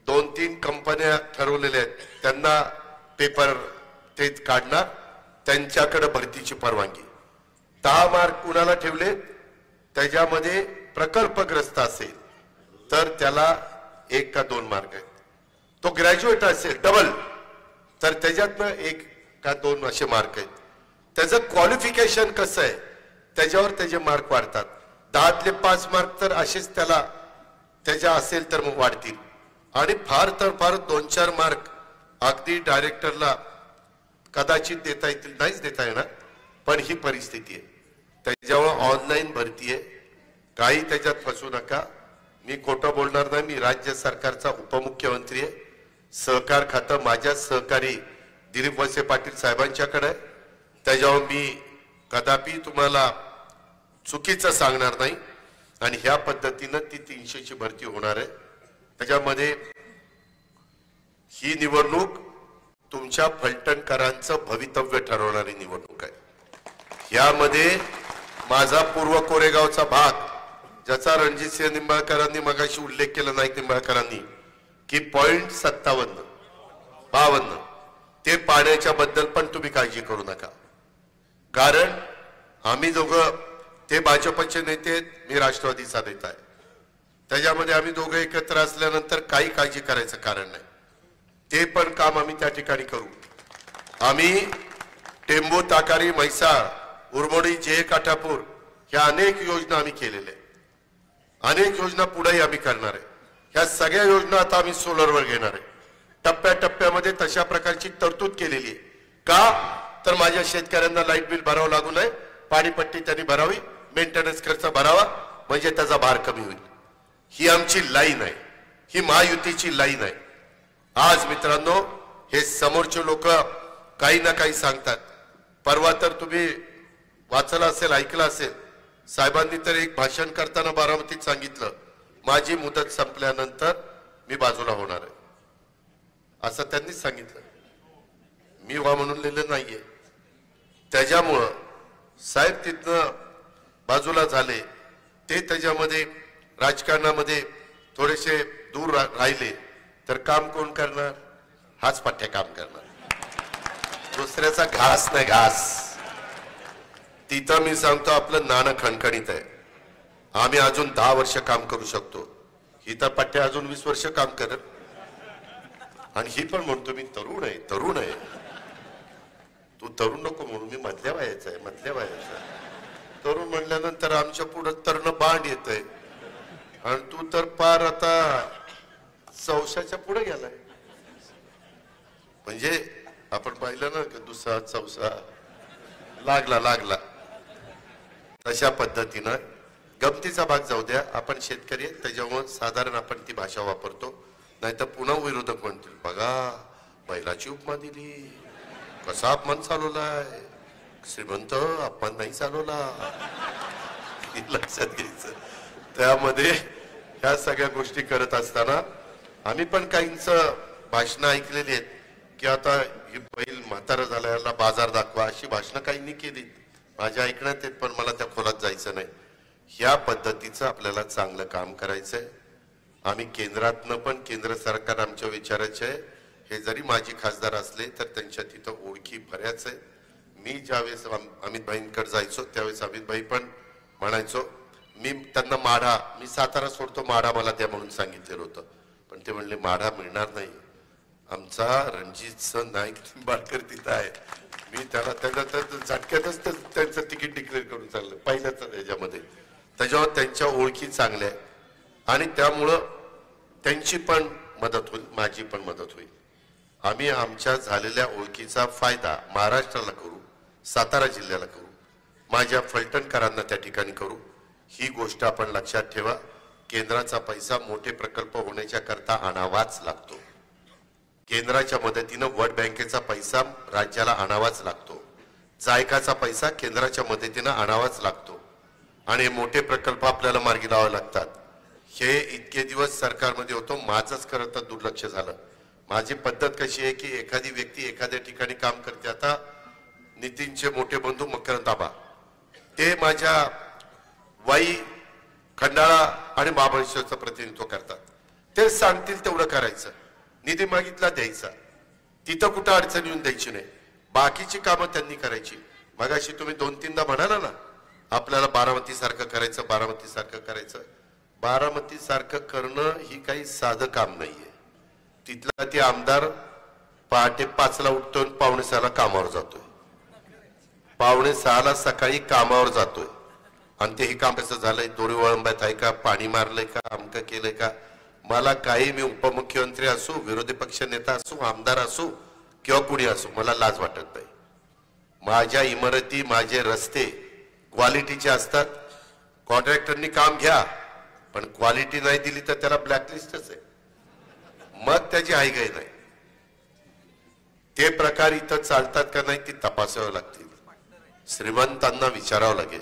2-3 कंपन्या ठरवलेल्या आहेत, त्यांना पेपर ते काढणार, त्यांच्याकडे भरतीची परवानगी. 10 मार्क कुणाला ठेवले, त्याच्यामध्ये प्रकल्पग्रस्त असेल तर त्याला 1 का 2 मार्क आहेत. तो ग्रॅज्युएट असेल डबल तर त्याच्यातनं 1 का 2 असे मार्क आहेत. त्याचं क्वालिफिकेशन कसं आहे त्याच्यावर त्याचे मार्क वाढतात. 10तले 5 मार्क तर असेच त्याला त्याच्या असेल तर मग वाढतील, आणि फार तर फार 2-4 मार्क अगदी डायरेक्टरला कदाचित देता येतील, नाहीच देता येणार, पण ही परिस्थिती आहे. त्याच्यामुळे ऑनलाईन भरती आहे, काही त्याच्यात फसू नका. मी खोटं बोलणार नाही, मी राज्य सरकारचा उपमुख्यमंत्री आहे. सहकार खातं माझ्या सहकारी दिलीप वळसे पाटील साहेबांच्याकडे आहे. त्याच्यावर मी कदापि तुम्हाला चुकीचं सांगणार नाही, आणि ह्या पद्धतीनं ती 300ची भरती होणार आहे. त्याच्यामध्ये ही निवडणूक तुमच्या फलटणकरांचं भवितव्य ठरवणारी निवडणूक आहे. यामध्ये माझा पूर्व कोरेगावचा भाग, ज्याचा रणजितसिंह निंबाळकरांनी मगाशी उल्लेख केला, नाईक निंबाळकरांनी, की 0.57-52 ते पाण्याच्या बद्दल पण तुम्ही काळजी करू नका. कारण आम्ही दोघं, ते भाजपचे नेते आहेत, मी राष्ट्रवादीचा नेता आहे, त्याच्यामध्ये आम्ही दोघं एकत्र असल्यानंतर काही काळजी करायचं कारण नाही. ते पण काम आम्ही त्या ठिकाणी करू. आम्ही टेंबू, ताकारी, म्हैसाळ, उरमोडी, जे काठापूर ह्या अनेक योजना आम्ही केलेल्या आहेत. अनेक योजना पुढेही आम्ही करणार आहे. ह्या सगळ्या योजना आता आम्ही सोलरवर घेणार आहे. टप्प्याटप्प्यामध्ये तशा प्रकारची तरतूद केलेली आहे. का तर माझ्या शेतकऱ्यांना लाईट बिल भरावं लागू नये, पाणीपट्टी त्यांनी भरावी, मेंटेनन्स खर्च भरावा, म्हणजे त्याचा भार कमी होईल. ही आमची लाईन आहे, ही महायुतीची लाईन आहे. आज मित्रांनो, हे समोरचे लोक काही ना काही सांगतात. परवा तर तुम्ही वाचलं असेल, ऐकलं असेल, साहेबांनी तर एक भाषण करताना बारामतीत सांगितलं, माझी मुदत संपल्यानंतर मी बाजूला होणार आहे, असं त्यांनीच सांगितलं. मी वा म्हणून लिहिलं नाहीये. त्याच्यामुळं साहेब तिथनं बाजूला झाले. ते त्याच्यामध्ये राजकारणामध्ये थोडेसे दूर राहिले तर काम कोण करणार? हाच पाठ्या काम करणार, दुसऱ्याचा घास नाही घास. तिथं मी सांगतो आपलं नाणं खणखणीत आहे. आम्ही अजून 10 वर्ष काम करू शकतो. ही तर पट्ट्या अजून 20 वर्ष काम करत. आणि ही पण म्हणतो मी तरुण आहे, तरुण आहे. तू तरुण नको म्हणून, मी मधल्या वयाचा आहे, मधल्या वयाचा आहे. तरुण म्हणल्यानंतर आमच्या पुढे तरुण बांड येत आहे. आणि तू तर पार आता 400च्या पुढे गेलाय. म्हणजे आपण पाहिलं ना की दुसरा 400 लागला. तशा पद्धतीनं गमतीचा भाग जाऊ द्या. आपण शेतकरी आहे त्याच्यामुळे साधारण आपण ती भाषा वापरतो. नाहीतर पुन्हा विरोधक म्हणतील, बघा बैलाची उपमा दिली, कसा अपमान चालवलाय, श्रीमंत अपमान नाही चालवला. लक्षात घ्यायचं. त्यामध्ये ह्या सगळ्या गोष्टी करत असताना आम्ही पण काहींच भाषणं ऐकलेली आहेत की आता ही बैल म्हातारा झाला, याला बाजार दाखवा, अशी भाषणं काहींनी केली. माझ्या ऐकण्यात येत, पण मला त्या खोलात जायचं नाही. ह्या पद्धतीचं आपल्याला चांगलं काम करायचंय. आम्ही केंद्रातनं पण, केंद्र सरकार आमच्या विचाराचे आहे. हे जरी माजी खासदार असले तर त्यांच्या तिथं ओळखी बऱ्याच आहे. मी ज्यावेळेस अमित भाईंकडे जायचो त्यावेळेस अमित भाई पण म्हणायचो, मी त्यांना माढा, मी सातारा सोडतो, माढा मला द्या म्हणून सांगितलेलं होतं. पण ते म्हणले माढा मिळणार नाही, आमचा रणजित नाईक निंबाळकर तिथं आहे. मी त्याला झटक्यातच त्यांचं तिकीट डिक्लेअर करून चाललं पहिल्याच याच्यामध्ये. त्याच्यावर त्यांच्या ओळखी चांगल्या आणि त्यामुळं त्यांची पण मदत होईल, माझी पण मदत होईल. आम्ही आमच्या झालेल्या ओळखीचा फायदा महाराष्ट्राला करू, सातारा जिल्ह्याला करू, माझ्या फलटणकरांना त्या ठिकाणी करू. ही गोष्ट आपण लक्षात ठेवा. केंद्राचा पैसा मोठे प्रकल्प होण्याच्या करता आणावाच लागतो. केंद्राच्या मदतीनं वर्ल्ड बँकेचा पैसा राज्याला आणावाच लागतो. जायकाचा पैसा केंद्राच्या मदतीनं आणावाच लागतो. आणि मोठे प्रकल्प आपल्याला मार्गी लावावे लागतात. हे इतके दिवस सरकारमध्ये होतो, माझंच खरं तर दुर्लक्ष झालं. माझी पद्धत कशी आहे की एखादी व्यक्ती एखाद्या ठिकाणी काम करते. आता नितीनचे मोठे बंधू मकरंद आबा, ते माझ्या वाई, खंडाळा आणि महाबळेश्वरचं प्रतिनिधित्व करतात. ते सांगतील तेवढं करायचं, निधी मागितला द्यायचा, तिथं कुठं अडचण येऊन द्यायची नाही. बाकीची कामं त्यांनी करायची. मगाशी तुम्ही 2-3दा म्हणाला ना, आपल्याला बारामती सारखं करायचं, बारामती सारखं करायचं. बारामती सारखं करणं ही काही साधं काम नाहीये. तिथला ते आमदार पहाटे 5ला उठतो आणि 5:45ला कामावर जातोय. 5:45ला सकाळी कामावर जातोय. आणि ते हे काम कसं झालंय, दोरी वळंब्यात आहे का, पाणी मारलंय का, अमकं केलंय का, मला काही, मी उपमुख्यमंत्री असू, विरोधी पक्ष नेता असू, आमदार असू किंवा कुणी असू, मला लाज वाटत नाही. माझ्या इमारती, माझे रस्ते क्वालिटीचे असतात. कॉन्ट्रॅक्टरनी काम घ्या, पण क्वालिटी नाही दिली तर त्याला ब्लॅकलिस्टच आहे, मग त्याची हायगाई नाही. ते प्रकार इथं चालतात का नाही ती तपासावं लागतील. श्रीमंतांना विचारावं लागेल.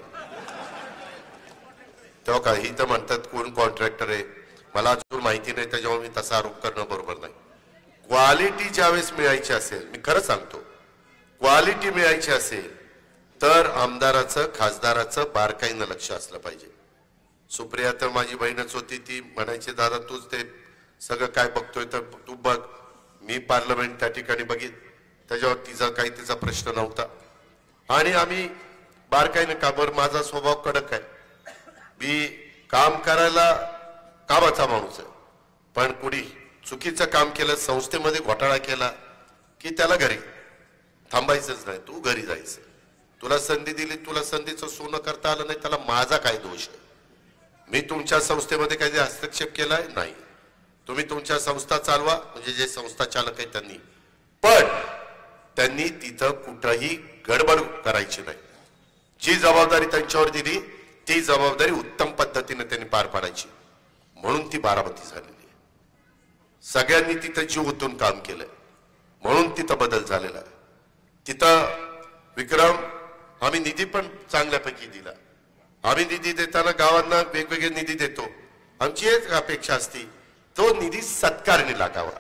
तेव्हा काही तर म्हणतात कोण कॉन्ट्रॅक्टर आहे, मला अजून माहिती नाही, त्याच्यामुळे मी तसा आरोप करणं बरोबर नाही. क्वालिटी ज्यावेळेस मिळायची असेल, मी खरं सांगतो, क्वालिटी मिळायची असेल तर आमदाराचं, खासदाराचं बारकाईनं लक्ष असलं पाहिजे. सुप्रिया तर माझी बहीणच होती, ती म्हणायची दादा तूच ते सगळं काय बघतोय तर तू बघ. मी पार्लमेंट त्या ठिकाणी बघित, त्याच्यावर तिचा काही तिचा प्रश्न नव्हता. आणि आम्ही बारकाईनं का बरं, माझा स्वभाव कडक आहे, मी काम करायला कामाचा माणूस आहे. पण कुणी चुकीचं काम केलं, संस्थेमध्ये घोटाळा केला की त्याला घरी थांबायचंच नाही, तू घरी जायचं. तुला संधी दिली, तुला संधीचं सोनं करता आलं नाही, त्याला माझा काय दोष आहे? मी तुमच्या संस्थेमध्ये काही हस्तक्षेप केलाय नाही. तुम्ही तुमच्या संस्था चालवा, म्हणजे जे संस्था चालक आहे त्यांनी, पण त्यांनी तिथं कुठंही गडबड करायची नाही. जी जबाबदारी त्यांच्यावर दिली ती जबाबदारी उत्तम पद्धतीने त्यांनी पार पाडायची. म्हणून ती बारामती झालेली आहे. सगळ्यांनी तिथं जीव ओतून काम केलंय, म्हणून तिथं बदल झालेला आहे. तिथं विक्रम, आम्ही आम्ही निधी पण चांगल्यापैकी दिला. आम्ही निधी देताना गावांना वेगवेगळे निधी देतो. आमची एक अपेक्षा असती तो निधी सत्कारणी लागावा.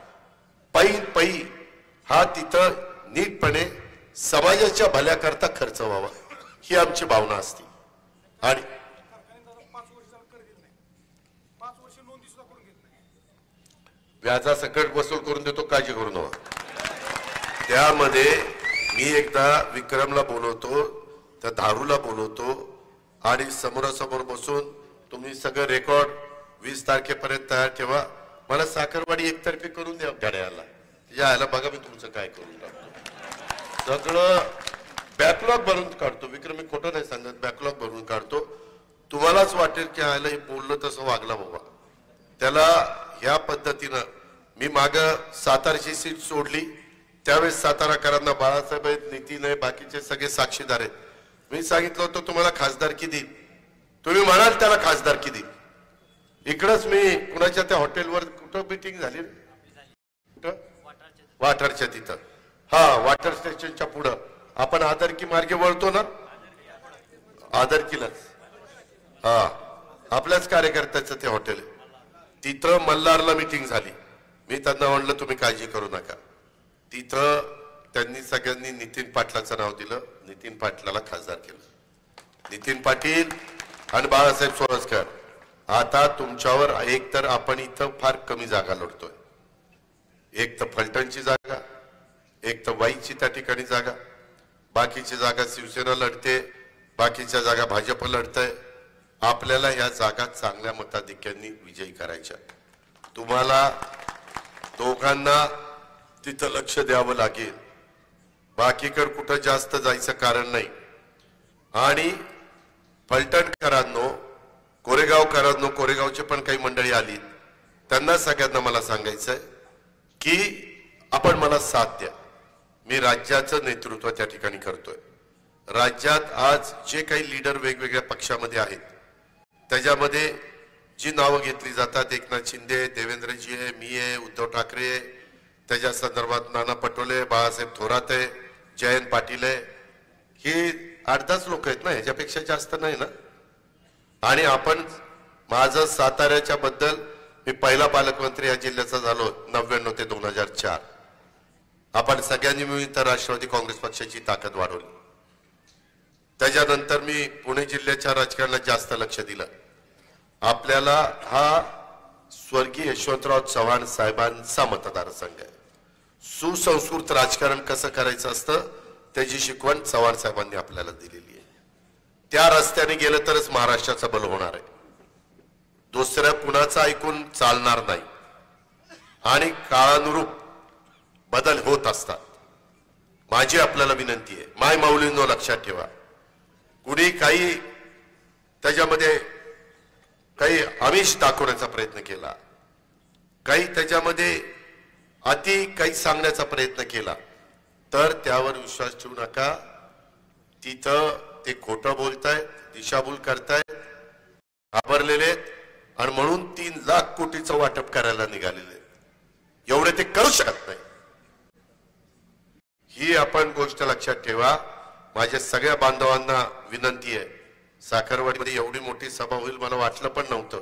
पै हा तिथं नीटपणे समाजाच्या भल्याकरता खर्च व्हावा ही आमची भावना असते. आणि व्याजासकट वसूल करून देतो, काळजी करू नका. त्यामध्ये मी एकदा विक्रमला बोलवतो, त्या धारूला बोलवतो आणि समोरासमोर बसून तुम्ही सगळं रेकॉर्ड 20 तारखेपर्यंत तयार ठेवा. मला साखरवाडी एकतर्फी करून द्या घड्याळाला. यायला बघा मी तुमचं काय करून टाकतो. सगळं बॅकलॉग भरून काढतो. विक्रम मी खोटं नाही सांगत, बॅकलॉग भरून काढतो. तुम्हालाच वाटेल की आयला हे बोललं तसं वागला बाबा. त्याला ह्या पद्धतीनं मी माग सातारची सीट सोडली त्यावेळेस साताराकरांना बाळासाहेब आहेत, नितीन आहे, बाकीचे सगळे साक्षीदार आहेत. मी सांगितलं होतं तुम्हाला खासदारकी देईन. तुम्ही म्हणाल त्याला खासदारकी देईन. इकडंच मी कुणाच्या त्या हॉटेलवर कुठं मीटिंग झाली, कुठं वाठारच्या तिथं, हा वॉटर स्टेशनच्या पुढं आपण आदरकी मार्गे वळतो ना, आदरकीलाच हा आपल्याच कार्यकर्त्याचं ते हॉटेल आहे. तिथं मल्हारला मीटिंग झाली. मी त्यांना म्हणलं तुम्ही काळजी करू नका. तिथं त्यांनी सगळ्यांनी नितीन पाटलाचं नाव दिलं. नितीन पाटलाला खासदार केलं. नितीन पाटील आणि बाळासाहेब सोरसकर, आता तुमच्यावर एक तर आपण इथं फार कमी जागा लढतोय. एक तर फलटणची जागा, एक तर वाईची त्या ठिकाणी जागा, बाकीची जागा शिवसेना लढते, बाकीच्या जागा भाजप लढतंय. आपल्याला या जागा चांगल्या मताधिक्यांनी विजयी करायच्या. तुम्हाला दोघांना तिथं लक्ष द्यावं लागेल. बाकीकडे कुठं जास्त जायचं कारण नाही. आणि फलटणकरांनो, कोरेगावकरांनो, कोरेगावचे पण काही मंडळी आली, त्यांना सगळ्यांना मला सांगायचंय की आपण मला साथ द्या. मी राज्याचं नेतृत्व त्या ठिकाणी करतोय. राज्यात आज जे काही लीडर वेगवेगळ्या पक्षामध्ये आहेत त्याच्यामध्ये जी नावं घेतली जातात, एकनाथ शिंदे, देवेंद्रजी आहे, मी आहे, उद्धव ठाकरे, त्याच्या संदर्भात नाना पटोले, बाळासाहेब थोरात आहे, जयंत पाटील आहे, ही 8-10 लोक आहेत ना, ह्याच्यापेक्षा जास्त नाही ना. आणि आपण माझं साताऱ्याच्या बद्दल, मी पहिला पालकमंत्री या जिल्ह्याचा झालो 99 ते 2004. आपण सगळ्यांनी मिळून तर राष्ट्रवादी काँग्रेस पक्षाची ताकद वाढवली. त्याच्यानंतर मी पुणे जिल्ह्याच्या राजकारणात जास्त लक्ष दिलं. आपल्याला हा स्वर्गीय यशवंतराव चव्हाण साहेबांचा मतदारसंघ आहे. सुसंस्कृत राजकारण कसं करायचं असतं त्याची शिकवण चव्हाण साहेबांनी आपल्याला दिलेली आहे. त्या रस्त्याने गेलं तरच महाराष्ट्राचं बल होणार आहे. दुसऱ्या कुणाचं ऐकून चालणार नाही. आणि काळानुरूप बदल होत असतात. माझी आपल्याला विनंती आहे, माय माऊलींनो लक्षात ठेवा, कुणी काही त्याच्यामध्ये काही आमिष दाखवण्याचा प्रयत्न केला, काही त्याच्यामध्ये अति काही सांगण्याचा प्रयत्न केला तर त्यावर विश्वास ठेवू नका. तिथं ते खोटं बोलतायत, दिशाभूल करतायत, घाबरलेले आणि म्हणून 3 लाख कोटीचं वाटप करायला निघालेले. एवढे ते करू शकत नाही. ही आपण गोष्ट लक्षात ठेवा. माझ्या सगळ्या बांधवांना विनंती आहे, साखरवाडीमध्ये एवढी मोठी सभा होईल मला वाटलं पण नव्हतं.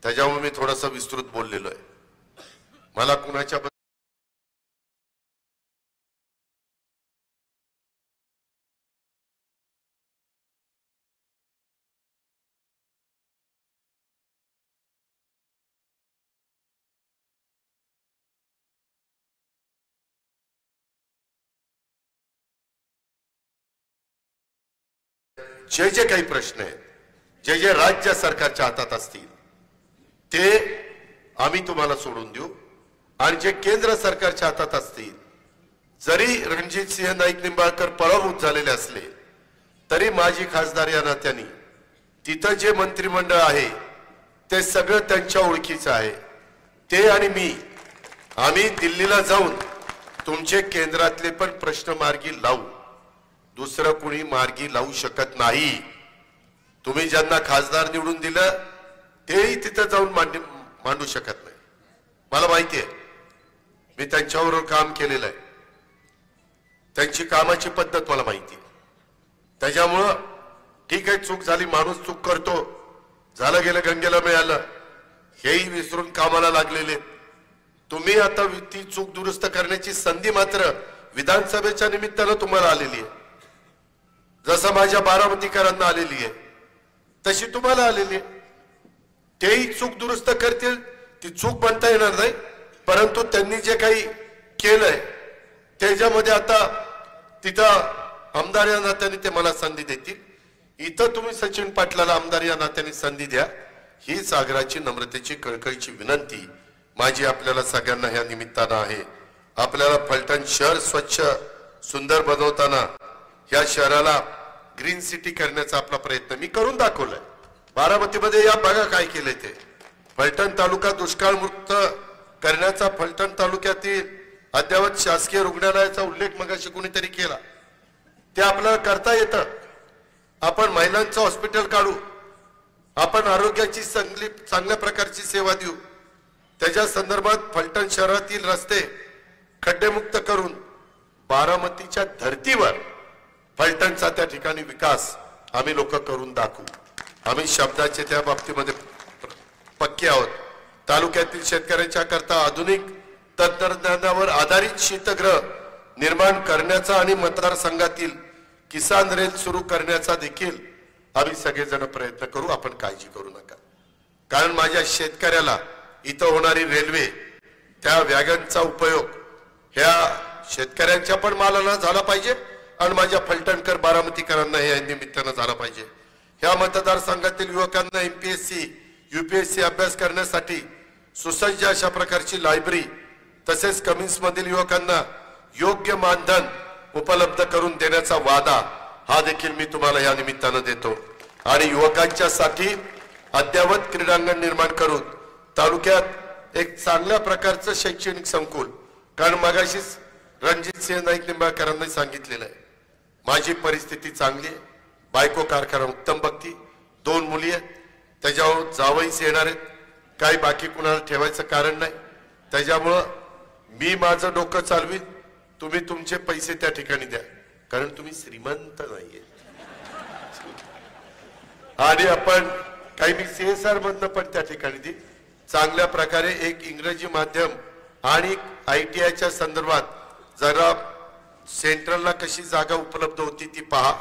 त्याच्यामुळे मी थोडंसं विस्तृत बोललेलो आहे. मला कुणाच्या जे जे काही प्रश्न आहेत, जे जे राज्य सरकारच्या हातात असतील ते आम्ही तुम्हाला सोडून देऊ. आणि जे केंद्र सरकारच्या हातात असतील, जरी रणजित सिंह नाईक निंबाळकर पराभूत झालेले असले तरी माझी खासदार या नात्याने तिथं जे मंत्रिमंडळ आहे ते सगळं त्यांच्या ओळखीचं आहे. ते आणि मी आम्ही दिल्लीला जाऊन तुमचे केंद्रातले पण प्रश्न मार्गी लावू. दुसरं कुणी मार्गी लावू शकत नाही. तुम्ही ज्यांना खासदार निवडून दिलं तेही तिथं जाऊन मांडू शकत नाही. मला माहिती आहे, मी त्यांच्याबरोबर काम केलेलं आहे. त्यांची कामाची पद्धत मला माहिती आहे. त्याच्यामुळं ठीक आहे, चूक झाली, माणूस चूक करतो, झालं गेलं गंगेला मिळालं, हेही विसरून कामाला लागलेले. तुम्ही आता ती चूक दुरुस्त करण्याची संधी मात्र विधानसभेच्या निमित्तानं तुम्हाला आलेली आहे. जसं माझ्या बारामतीकरांना आलेली आहे तशी तुम्हाला आलेली आहे. तेही चूक दुरुस्त करतील, ती चूक म्हणता येणार नाही, परंतु त्यांनी जे काही केलंय त्याच्यामध्ये आता तिथं आमदार या नात्याने ते मला संधी देतील. इथं तुम्ही सचिन पाटलाला आमदार या नात्याने संधी द्या, ही सागराची नम्रतेची कळकळीची विनंती माझी आपल्याला सगळ्यांना ह्या निमित्तानं आहे. आपल्याला फलटण शहर स्वच्छ सुंदर बनवताना ह्या शहराला ग्रीन सिटी करण्याचा आपला प्रयत्न मी करून दाखवलाय. बारामतीमध्ये या बघा काय केलंय ते. फलटण तालुका दुष्काळ मुक्त करण्याचा फलटण तालुक्यातील अद्ययावत शासकीय रुग्णालयाचा उल्लेख मगाशी कोणीतरी केला, ते आपल्याला करता येतं. आपण महिलांचं हॉस्पिटल काढू, आपण आरोग्याची चांगल्या प्रकारची सेवा देऊ. त्याच्या संदर्भात फलटण शहरातील रस्ते खड्डेमुक्त करून बारामतीच्या धर्तीवर फलटणचा त्या ठिकाणी विकास आम्ही लोक करून दाखवू. आम्ही शब्दाचे त्या बाबतीमध्ये पक्के आहोत. तालुक्यातील शेतकऱ्यांच्या करता आधुनिक तंत्रज्ञानावर आधारित शीतगृह निर्माण करण्याचा आणि मतदारसंघातील किसान रेल सुरू करण्याचा देखील आम्ही सगळेजण प्रयत्न करू. आपण काळजी करू नका, कारण माझ्या शेतकऱ्याला इथं होणारी रेल्वे त्या वॅगनचा उपयोग ह्या शेतकऱ्यांच्या पण मालाला झाला पाहिजे आणि माझ्या फलटणकर बारामतीकरांना या निमित्तानं झाला पाहिजे. ह्या मतदारसंघातील युवकांना MPSC UPSC अभ्यास करण्यासाठी सुसज्ज अशा प्रकारची लायब्ररी तसेच कमिन्स मधील युवकांना योग्य मानधन उपलब्ध करून देण्याचा वादा हा देखील मी तुम्हाला या निमित्तानं देतो. आणि युवकांच्या साठी अद्ययावत क्रीडांगण निर्माण करून तालुक्यात एक चांगल्या प्रकारचं शैक्षणिक संकुल, कारण मगाशीच रणजित सिंह नाईक निंबाळकरांनी सांगितलेलं आहे, माझी परिस्थिती चांगली आहे, बायको कारखाना उत्तम बघती, 2 मुली आहेत, त्याच्यावर जावईच येणार आहेत, काही बाकी कुणाला ठेवायचं कारण नाही. त्याच्यामुळं मी माझं डोकं चालवीन, तुम्ही तुमचे पैसे त्या ठिकाणी द्या, कारण तुम्ही श्रीमंत नाहीये. आणि आपण काही मी CSR मधनं पण त्या ठिकाणी दे चांगल्या प्रकारे एक इंग्रजी माध्यम आणि ITIच्या संदर्भात जरा सेंट्रलला कशी जागा उपलब्ध होती ती पहा.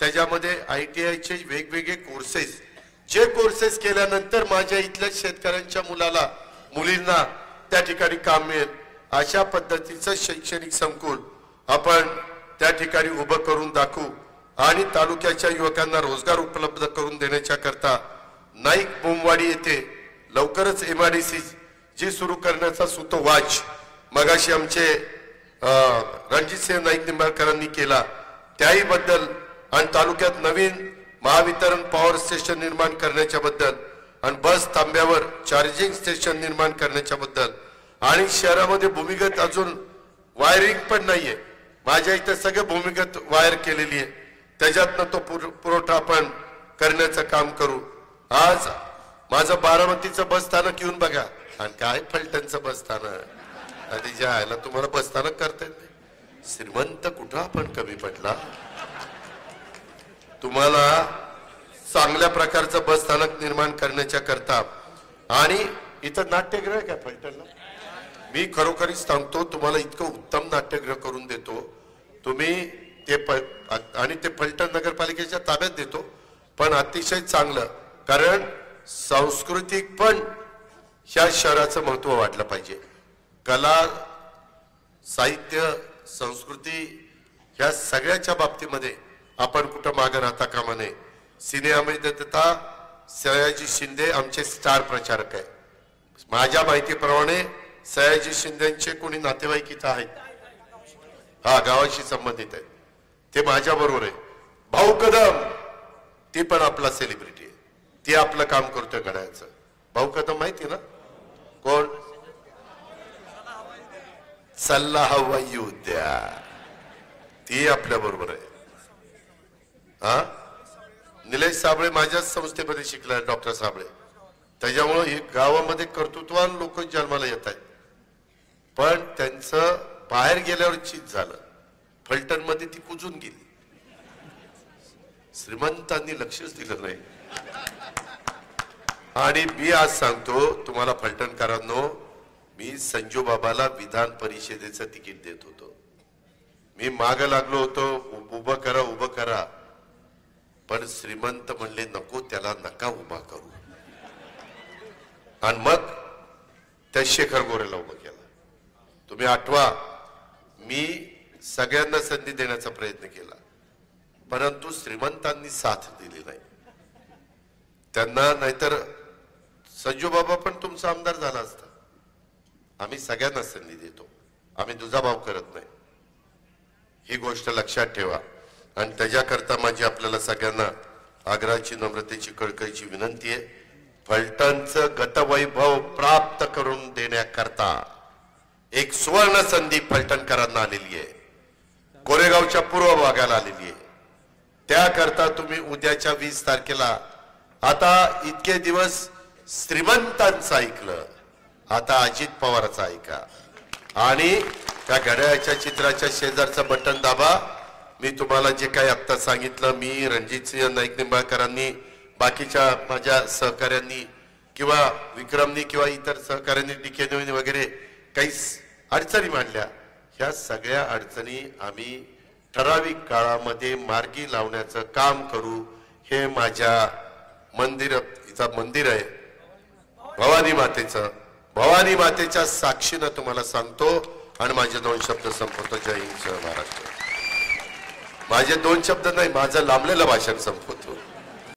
त्याच्यामध्ये ITIचे वेगवेगळे कोर्सेस, जे कोर्सेस केल्यानंतर माझ्या इथल्या शेतकऱ्यांच्या मुलींना त्या ठिकाणी काम मिळेल, अशा पद्धतीचं शैक्षणिक संकुल आपण त्या ठिकाणी उभं करून दाखवू. आणि तालुक्याच्या युवकांना रोजगार उपलब्ध करून देण्याच्या करता नाईक बोमवाडी येथे लवकरच MIDC जी सुरू करण्याचा सुतोवाच मगाशी आमचे रणजित सिंह नाईक निंबाळकरांनी केला, त्याही बद्दल आणि तालुक्यात नवीन महावितरण पॉवर स्टेशन निर्माण करण्याच्या बद्दल आणि बस थांब्यावर चार्जिंग स्टेशन निर्माण करण्याच्या बद्दल आणि शहरामध्ये भूमिगत अजून वायरिंग पण नाहीये, माझ्या इथं सगळं भूमिगत वायर केलेली आहे, त्याच्यातनं तो पुरवठा आपण करण्याचं काम करू. आज माझं बारामतीचं बस स्थानक येऊन बघा आणि काय फलटणचं बस स्थानक, आधी ज्या आयला तुम्हाला बस स्थानक करता येत नाही. श्रीमंत कुठं आपण कमी पडला. तुम्हाला चांगल्या प्रकारचं बस स्थानक निर्माण करण्याच्या करता आणि इथं नाट्यगृह आहे का फलटणला, मी खरोखरीच सांगतो तुम्हाला इतकं उत्तम नाट्यगृह करून देतो, तुम्ही ते आणि ते फलटण नगरपालिकेच्या ताब्यात देतो, पण अतिशय चांगलं, कारण सांस्कृतिक पण ह्या शहराचं महत्व वाढलं पाहिजे. कला साहित्य संस्कृती ह्या सगळ्याच्या बाबतीमध्ये आपण कुठं मागे राहता कामा नये. सिनेमामध्ये सयाजी शिंदे आमचे स्टार प्रचारक आहे. माझ्या माहितीप्रमाणे सयाजी शिंदेचे कोणी नातेवाईक इथं आहेत, हा गावाशी संबंधित आहे, ते माझ्या बरोबर आहे. भाऊ कदम ती पण आपला सेलिब्रिटी आहे, ती आपलं काम करतोय घड्याळाचं. भाऊ कदम माहिती ना कोण, सल्ला हवाई उद्या, ती आपल्या बरोबर आहे. हा निलेश साबळे माझ्याच संस्थेमध्ये शिकला डॉक्टर साबळे, त्याच्यामुळे हे गावामध्ये कर्तृत्वान लोक जन्माला येत आहेत, पण त्यांचं बाहेर गेल्यावर चीज झालं, फलटण मध्ये ती कुजून गेली. श्रीमंतांनी लक्षच दिलं नाही. आणि मी आज सांगतो तुम्हाला फलटणकरांनो, मी संजू बाबाला विधान परिषदेचं तिकीट देत होतो. मी माग लागलो होतो, उभं करा, पण श्रीमंत म्हणले नको, त्याला नका उभा करू. आणि मग त्या शेखर गोरेला उभं केलं. तुम्ही आठवा, मी सगळ्यांना संधी देण्याचा प्रयत्न केला, परंतु श्रीमंतांनी साथ दिली नाही त्यांना. नाहीतर संजू बाबा पण तुमचा आमदार झाला असता. आम्ही सगळ्यांना संधी देतो, आम्ही दुजाभाव करत नाही, ही गोष्ट लक्षात ठेवा. आणि त्याच्याकरता माझी आपल्याला सगळ्यांना आग्रहाची, नम्रतेची, कळकळीची विनंती आहे. फलटणचं गतवैभव प्राप्त करून देण्याकरता एक सुवर्ण संधी फलटणकरांना आलेली आहे, कोरेगावच्या पूर्व भागाला आलेली आहे. त्याकरता तुम्ही उद्याच्या 20 तारखेला, आता इतके दिवस श्रीमंतांचं ऐकलं, आता अजित पवारचं ऐका. आणि त्या घड्याळाच्या चित्राच्या शेजारचं बटन दाबा. मी तुम्हाला जे काही आता सांगितलं, मी रणजितसिंह नाईक निंबाळकरांनी, बाकीच्या माझ्या सहकाऱ्यांनी किंवा विक्रमनी किंवा इतर सहकाऱ्यांनी, डीके वगैरे काही अडचणी मांडल्या, ह्या सगळ्या अडचणी आम्ही ठराविक काळामध्ये मार्गी लावण्याचं काम करू. हे माझ्या इथं मंदिर आहे भवानी मातेचं, भवानी मातेच्या साक्षीनं तुम्हाला सांगतो. आणि माझे 2 शब्द संपवतो. जय हिंद, जय महाराष्ट्र. माझे 2 शब्द नाही, माझं लांबलेलं भाषण संपवतो.